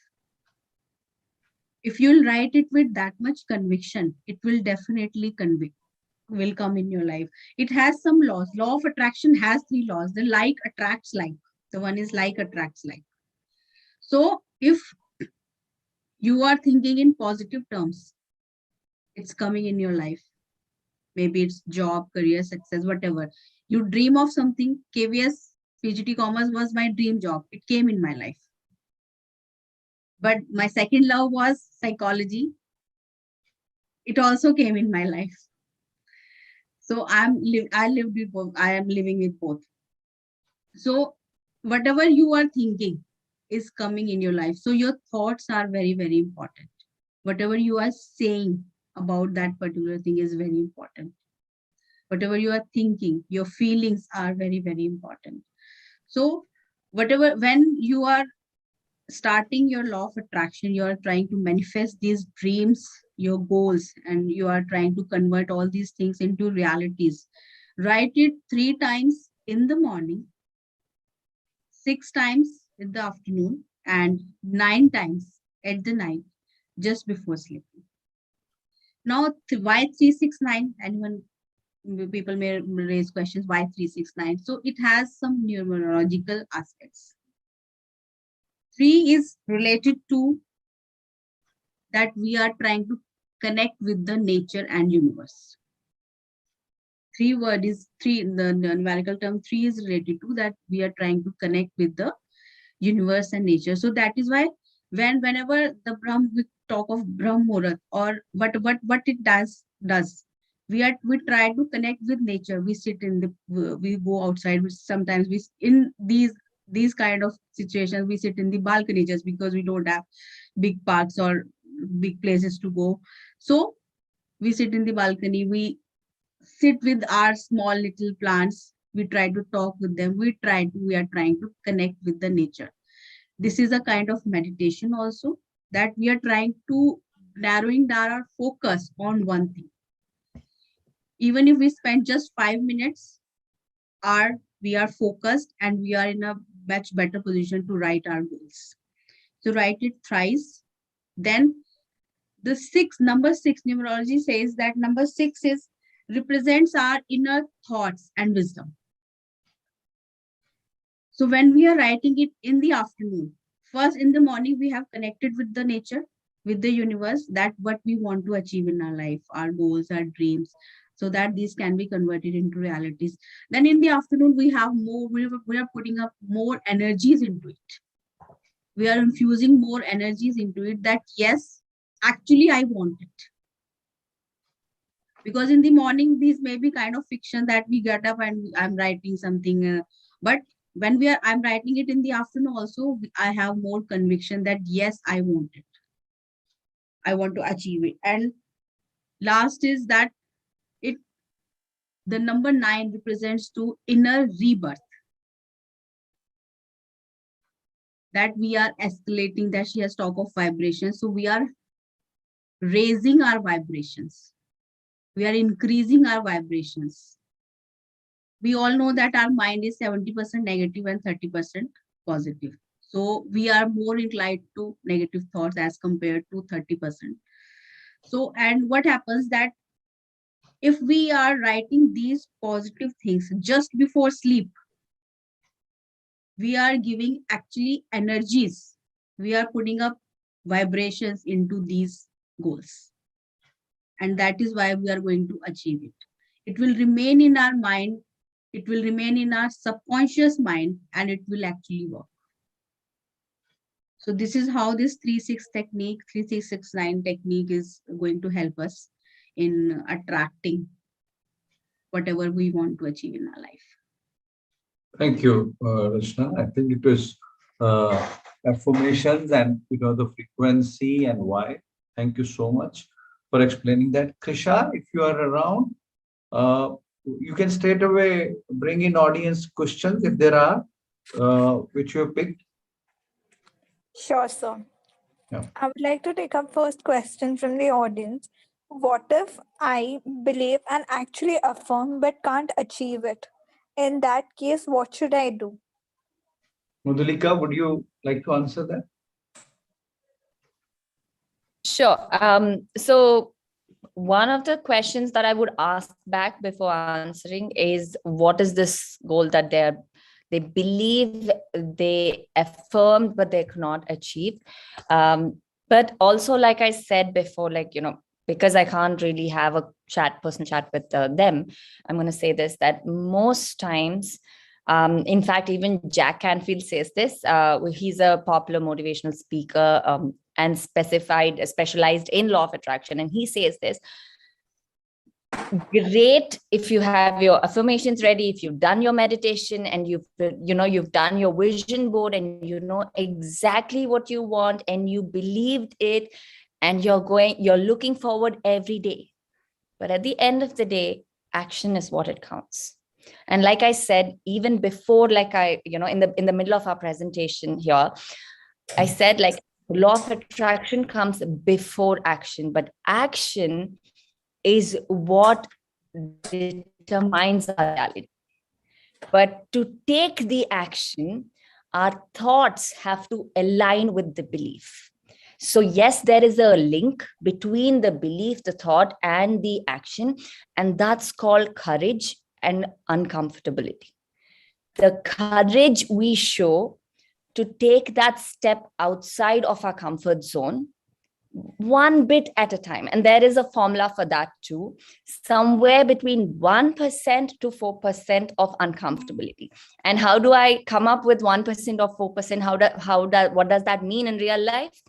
If you'll write it with that much conviction, it will definitely will come in your life. It has some laws. Law of attraction has 3 laws. The like attracts like. The one is like attracts like. So if you are thinking in positive terms, it's coming in your life. Maybe it's job, career, success, whatever. You dream of something. KVS, PGT Commerce was my dream job. It came in my life. But my second love was psychology. It also came in my life. So I lived with both. I am living with both. So whatever you are thinking is coming in your life. So your thoughts are very, very important. Whatever you are saying about that particular thing is very important. Whatever you are thinking, your feelings are very, very important. So when you are starting your law of attraction, you are trying to manifest these dreams, your goals, and you are trying to convert all these things into realities. Write it 3 times in the morning, 6 times in the afternoon, and 9 times at the night, just before sleeping. Now, why 369? Anyone, people may raise questions, why 369? So it has some numerological aspects. 3 is related to that we are trying to connect with the nature and universe. 3 word is 3, the numerical term 3 is related to that we are trying to connect with the universe and nature. So that is why whenever we talk of Brahm Muhurat, or what it does, we try to connect with nature. We sit we go outside. Sometimes we in these kind of situations we sit in the balcony just because we don't have big parks or big places to go. So we sit in the balcony. We sit with our small little plants. We try to talk with them. We are trying to connect with the nature. This is a kind of meditation also, that we are trying to narrowing down our focus on one thing. Even if we spend just 5 minutes, we are focused and we are in a much better position to write our goals. So write it thrice. Then the number 6 numerology says that number 6 represents our inner thoughts and wisdom. So when we are writing it in the afternoon, first in the morning, we have connected with the nature, with the universe, that what we want to achieve in our life, our goals, our dreams, so that these can be converted into realities. Then in the afternoon, we have more, we are putting up more energies into it. We are infusing more energies into it that, yes, actually, I want it. Because in the morning, these may be kind of fiction that we get up and I'm writing something, but when I'm writing it in the afternoon also, I have more conviction that yes, I want it. I want to achieve it. And last is that the number 9 represents to inner rebirth. That we are escalating, that she has talk of vibrations. So we are raising our vibrations. We are increasing our vibrations. We all know that our mind is 70% negative and 30% positive. So we are more inclined to negative thoughts as compared to 30%. So, and what happens that if we are writing these positive things just before sleep, we are giving actually energies. We are putting up vibrations into these goals. And that is why we are going to achieve it. It will remain in our mind. It will remain in our subconscious mind, and it will actually work. So this is how this 3-6 technique, 3-6-9 technique is going to help us in attracting whatever we want to achieve in our life. Thank you, Rachna. I think it was affirmations and the frequency and why. Thank you so much for explaining that. Krisha, if you are around, you can straight away bring in audience questions if there are, which you have picked. Sure, sir. Yeah. I would like to take up first question from the audience. What if I believe and actually affirm but can't achieve it? In that case, what should I do? Mudulika, would you like to answer that? Sure. So one of the questions that I would ask back before answering is, what is this goal that they believe, they affirmed, but they cannot achieve? But also, like I said before, because I can't really have a personal chat with them, I'm going to say this, that most times, in fact, even Jack Canfield says this. He's a popular motivational speaker and specialized in law of attraction. And he says this: great if you have your affirmations ready, if you've done your meditation and you've done your vision board and you know exactly what you want and you believed it and you're looking forward every day. But at the end of the day, action is what it counts. And like I said, even before, in the middle of our presentation here, I said, law of attraction comes before action, but action is what determines our reality. But to take the action, our thoughts have to align with the belief. So yes, there is a link between the belief, the thought, and the action, and that's called courage and uncomfortability. The courage we show to take that step outside of our comfort zone, one bit at a time. And there is a formula for that too, somewhere between 1% to 4% of uncomfortability. And how do I come up with 1% or 4%? What does that mean in real life?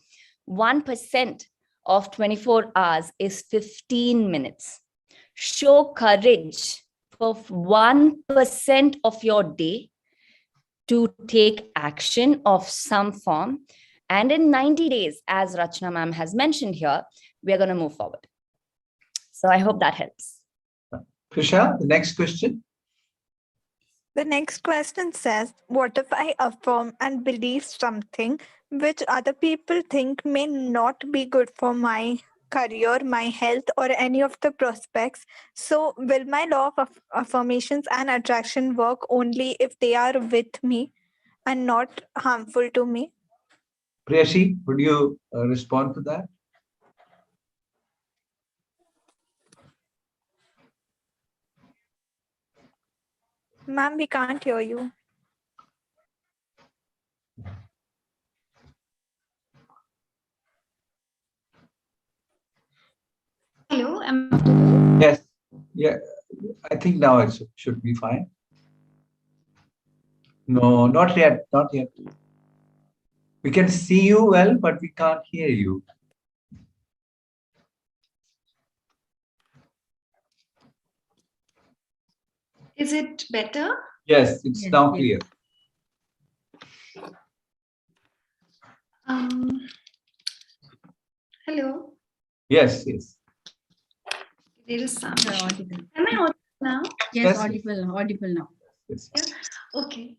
1% of 24 hours is 15 minutes. Show courage for 1% of your day to take action of some form. And in 90 days, as Rachna ma'am has mentioned here, we're going to move forward. So I hope that helps. Krisha, the next question. The next question says, what if I affirm and believe something which other people think may not be good for my career, my health, or any of the prospects? So will my law of affirmations and attraction work only if they are with me and not harmful to me? Priyashi, would you respond to that? Ma'am, we can't hear you. Hello, am I audible? Yes. Yeah. I think now it should be fine. No, not yet. Not yet. We can see you well, but we can't hear you. Is it better? Yes, it's now clear. Hello. Yes, yes. There is sound. Audible. Am I audible now? Yes, audible now. Yes. Yeah. Okay.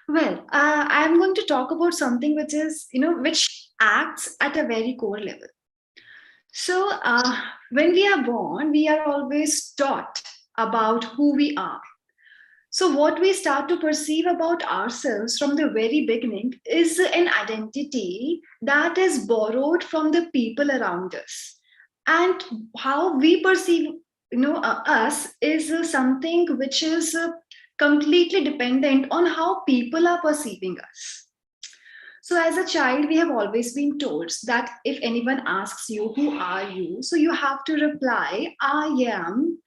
Well, I'm going to talk about something which is, which acts at a very core level. So, when we are born, we are always taught about who we are. So, what we start to perceive about ourselves from the very beginning is an identity that is borrowed from the people around us. And how we perceive, us is something which is completely dependent on how people are perceiving us. So, as a child, we have always been told that if anyone asks you, who are you? So, you have to reply, I am,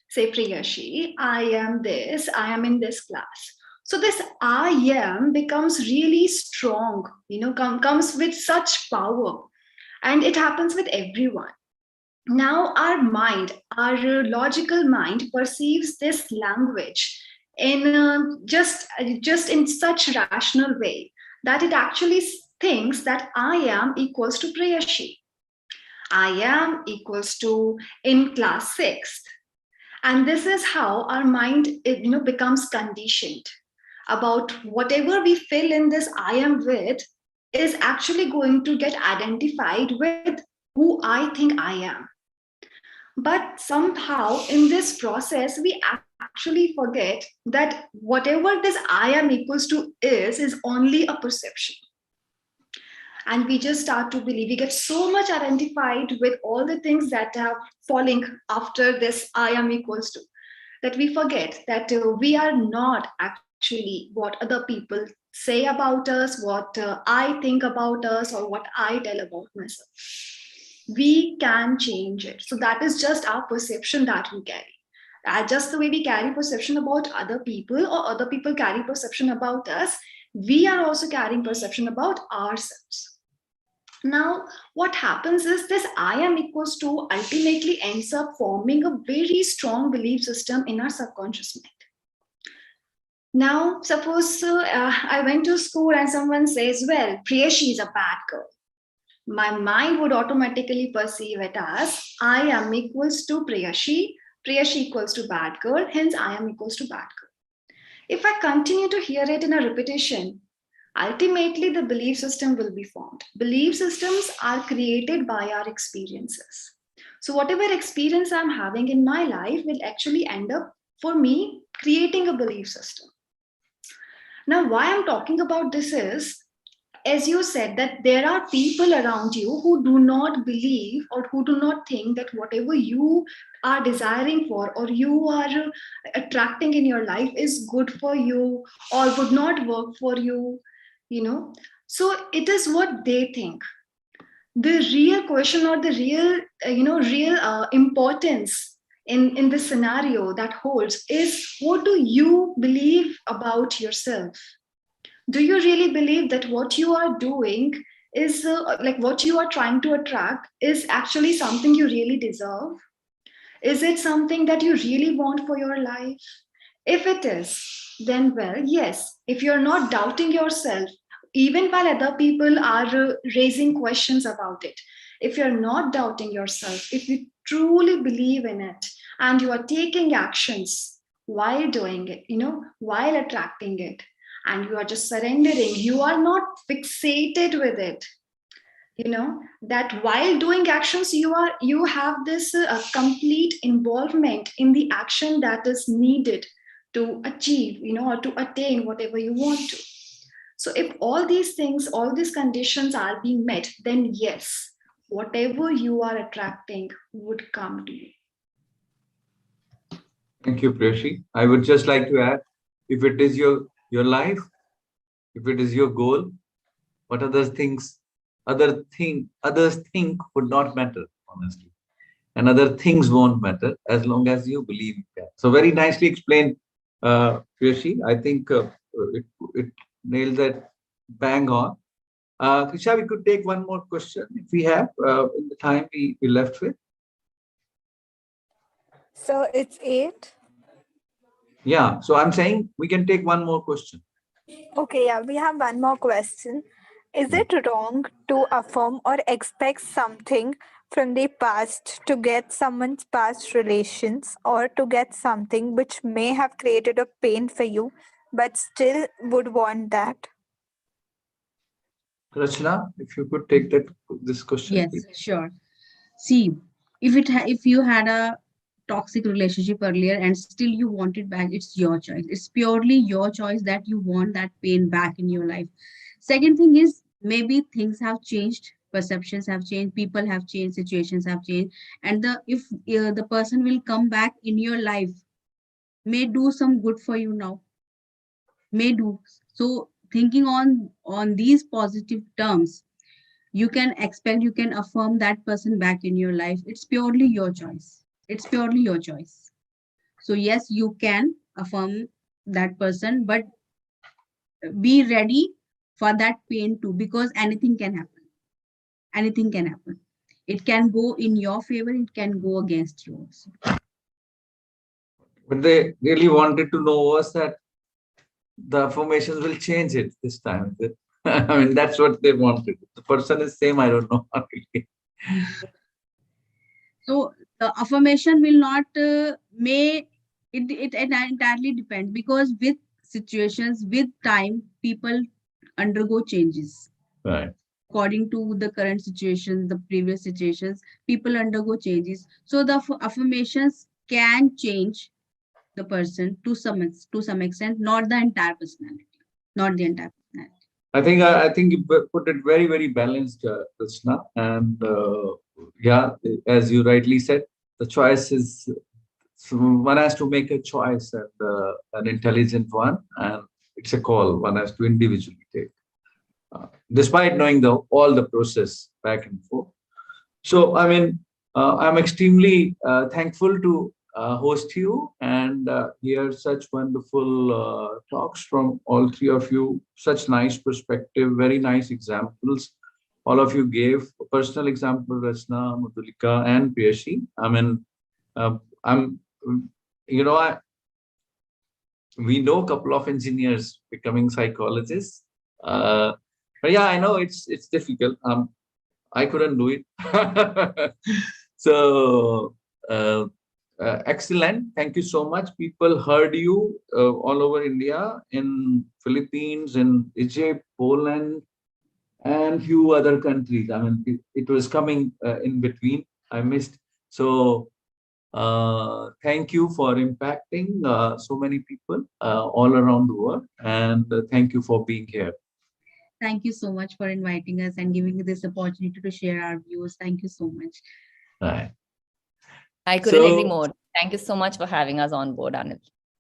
say, Priyashi, I am this, I am in this class. So, this I am becomes really strong, comes with such power. And it happens with everyone. Now, our mind, our logical mind, perceives this language in just in such rational way that it actually thinks that I am equals to Priyashi. I am equals to in class 6th. And this is how our mind becomes conditioned about whatever we fill in this I am with is actually going to get identified with who I think I am. But somehow in this process, we actually forget that whatever this I am equals to is only a perception. And we just start to believe, we get so much identified with all the things that are falling after this I am equals to, that we forget that we are not actually what other people say about us, what I think about us, or what I tell about myself. We can change it. So that is just our perception that we carry. Just the way we carry perception about other people, or other people carry perception about us, we are also carrying perception about ourselves. Now, what happens is this I am equals to ultimately ends up forming a very strong belief system in our subconscious mind. Now, suppose I went to school and someone says, well, Priyashi is a bad girl. My mind would automatically perceive it as I am equals to Priyashi, Priyashi equals to bad girl, hence I am equals to bad girl. If I continue to hear it in a repetition, ultimately the belief system will be formed. Belief systems are created by our experiences. So whatever experience I'm having in my life will actually end up, for me, creating a belief system. Now, why I'm talking about this is, as you said, that there are people around you who do not believe or who do not think that whatever you are desiring for or you are attracting in your life is good for you or would not work for you, so it is what they think. The real question, or the real importance in this scenario that holds is, what do you believe about yourself? Do you really believe that what you are doing is like what you are trying to attract is actually something you really deserve? Is it something that you really want for your life? If it is, then well, yes, if you're not doubting yourself, even while other people are raising questions about it, if you're not doubting yourself, if you truly believe in it and you are taking actions while doing it, while attracting it, and you are just surrendering, you are not fixated with it, that while doing actions you have this complete involvement in the action that is needed to achieve, or to attain whatever you want to. So if all these things, all these conditions are being met, then yes, whatever you are attracting would come to you. Thank you, Priyashi. I would just like to add, if it is your life, if it is your goal, what others think would not matter, honestly. and other things won't matter as long as you believe you can. So very nicely explained, Krishi. I think it nailed that bang on. Krisha, we could take one more question if we have in the time we left with. So it's 8. Yeah, so I'm saying we can take one more question. Okay, yeah, we have one more question. Is it wrong to affirm or expect something from the past to get someone's past relations or to get something which may have created a pain for you but still would want that? Rachna, if you could take this question, Yes, please. sure. See, if you had a toxic relationship earlier and still you want it back, it's your choice. It's purely your choice that you want that pain back in your life. Second thing is, maybe things have changed, perceptions have changed, people have changed, situations have changed, and the person will come back in your life, may do some good for you now, may do. So thinking on these positive terms, you can expect, you can affirm that person back in your life. It's purely your choice. It's purely your choice. So yes, you can affirm that person, but be ready for that pain too, because anything can happen. Anything can happen. It can go in your favor, it can go against you also. But they really wanted to know was that the affirmations will change it this time. Is it? I mean, that's what they wanted. The person is same, I don't know. So the affirmation will not it entirely depends, because with situations, with time, people undergo changes. Right. According to the current situation, the previous situations, people undergo changes. So the affirmations can change the person to some extent, not the entire personality, not the entire personality. I think you put it very, very balanced, Krishna. And yeah, as you rightly said, the choice is, so one has to make a choice, and an intelligent one, and it's a call one has to individually take, despite knowing all the process back and forth. So, I mean, I'm extremely thankful to host you and hear such wonderful talks from all three of you. Such nice perspective, very nice examples. All of you gave a personal example, Rachna, Madhulika, and Priyashi. I mean, I'm, you know, we know a couple of engineers becoming psychologists. But yeah, I know it's difficult. I couldn't do it. So excellent. Thank you so much. People heard you all over India, in Philippines, in Egypt, Poland, and few other countries. I mean, it was coming in between. I missed. So thank you for impacting so many people all around the world, and thank you for being here. Thank you so much for inviting us and giving us this opportunity to share our views. Thank you so much. Right. I couldn't agree more. Thank you so much for having us on board, Anil.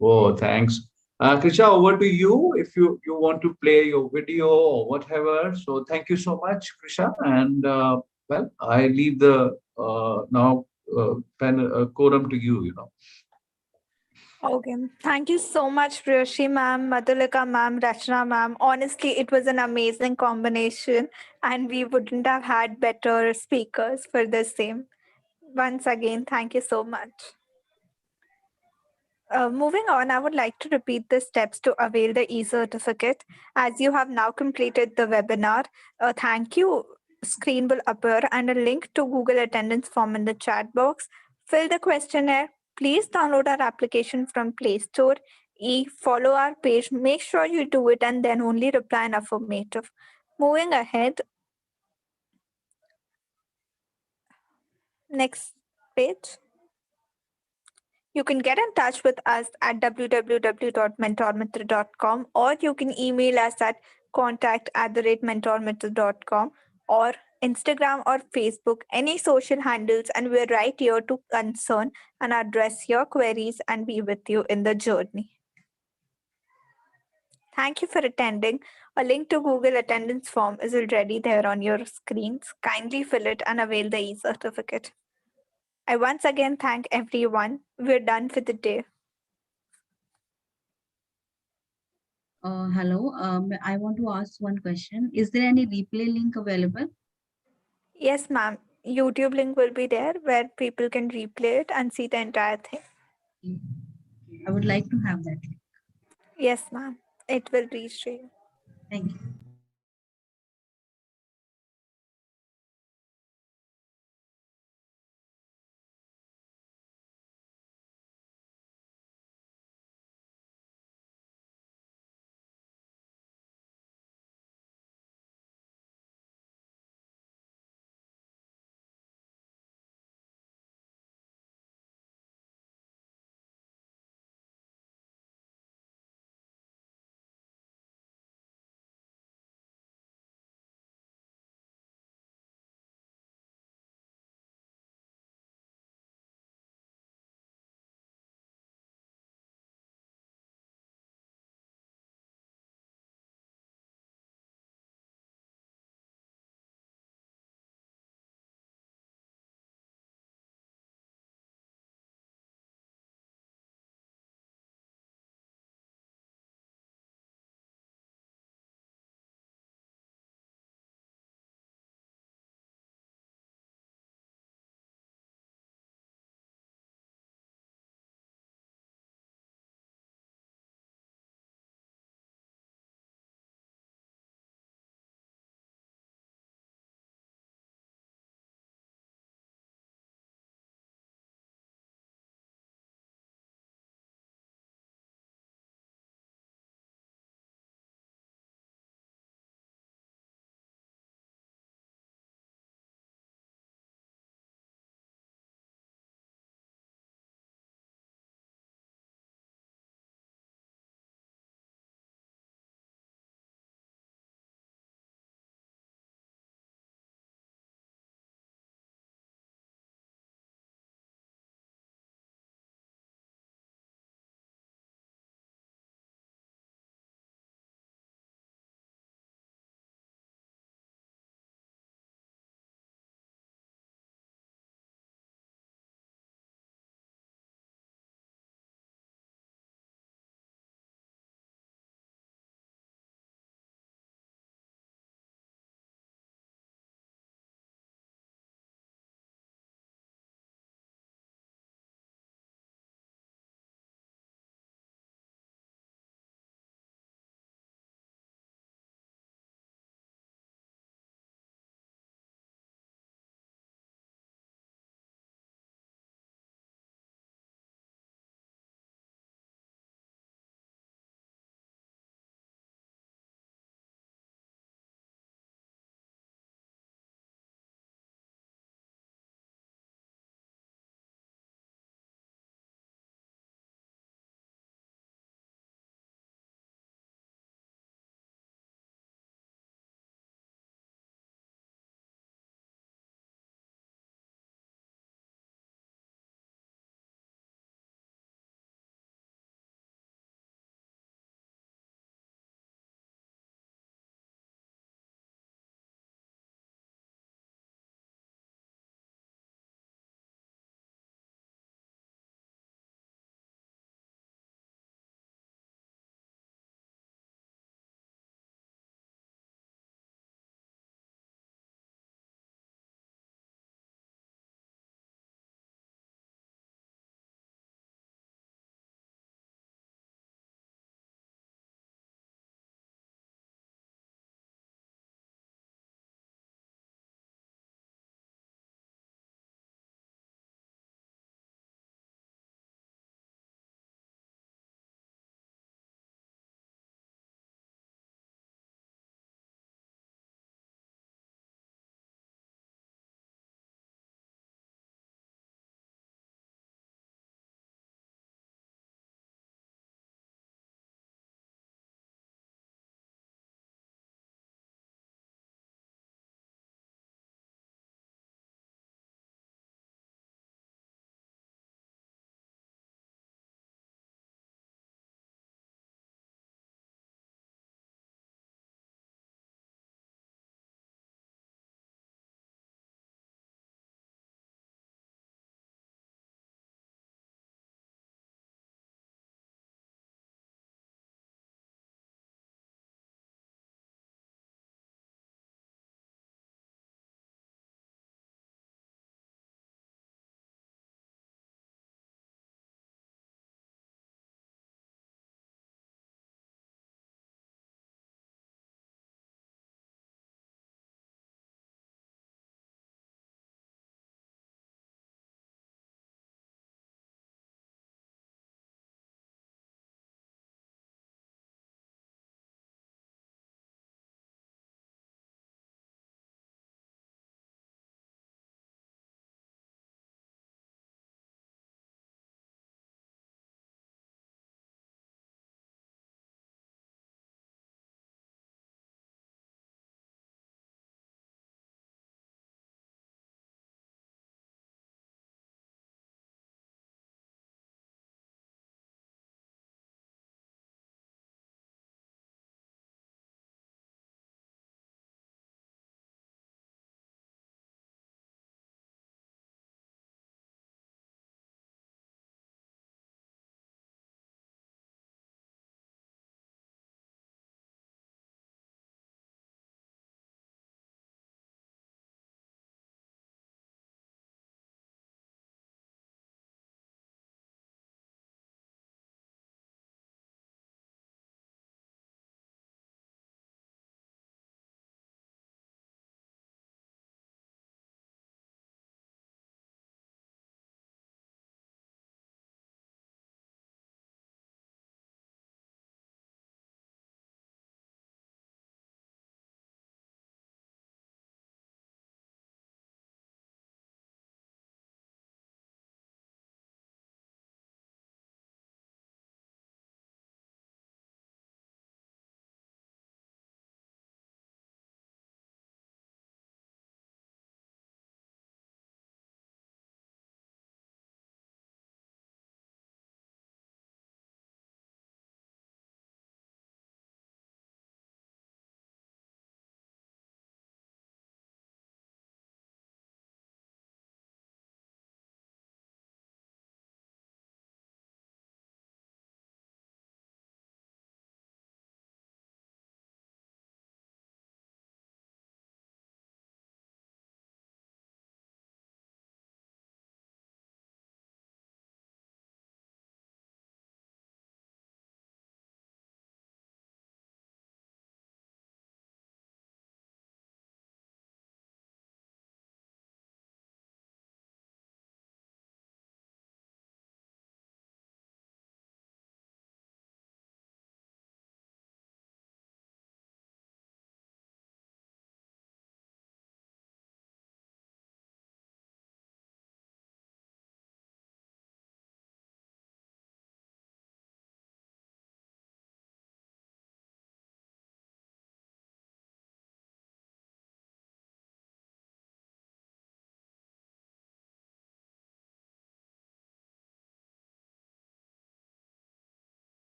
Oh, thanks. Krisha, over to you if you want to play your video or whatever. So thank you so much, Krisha. And well, I leave the now quorum to you, you know. Okay. Thank you so much, Priyashi ma'am, Madhulika ma'am, Rachna ma'am. Honestly, it was an amazing combination, and we wouldn't have had better speakers for the same. Once again, thank you so much. Moving on, I would like to repeat the steps to avail the e-certificate. As you have now completed the webinar, a thank you screen will appear and a link to Google attendance form in the chat box. Fill the questionnaire. Please download our application from Play Store. Follow our page. Make sure you do it and then only reply in affirmative. Moving ahead. Next page. You can get in touch with us at www.mentormitr.com, or you can email us at contact@mentormitr.com, or Instagram or Facebook, any social handles, and we're right here to concern and address your queries and be with you in the journey. Thank you for attending. A link to Google attendance form is already there on your screens. Kindly fill it and avail the e-certificate. I once again thank everyone. We're done for the day. Hello. I want to ask one question. Is there any replay link available? Yes, ma'am. YouTube link will be there where people can replay it and see the entire thing. I would like to have that link. Yes, ma'am. It will reach to you. Thank you.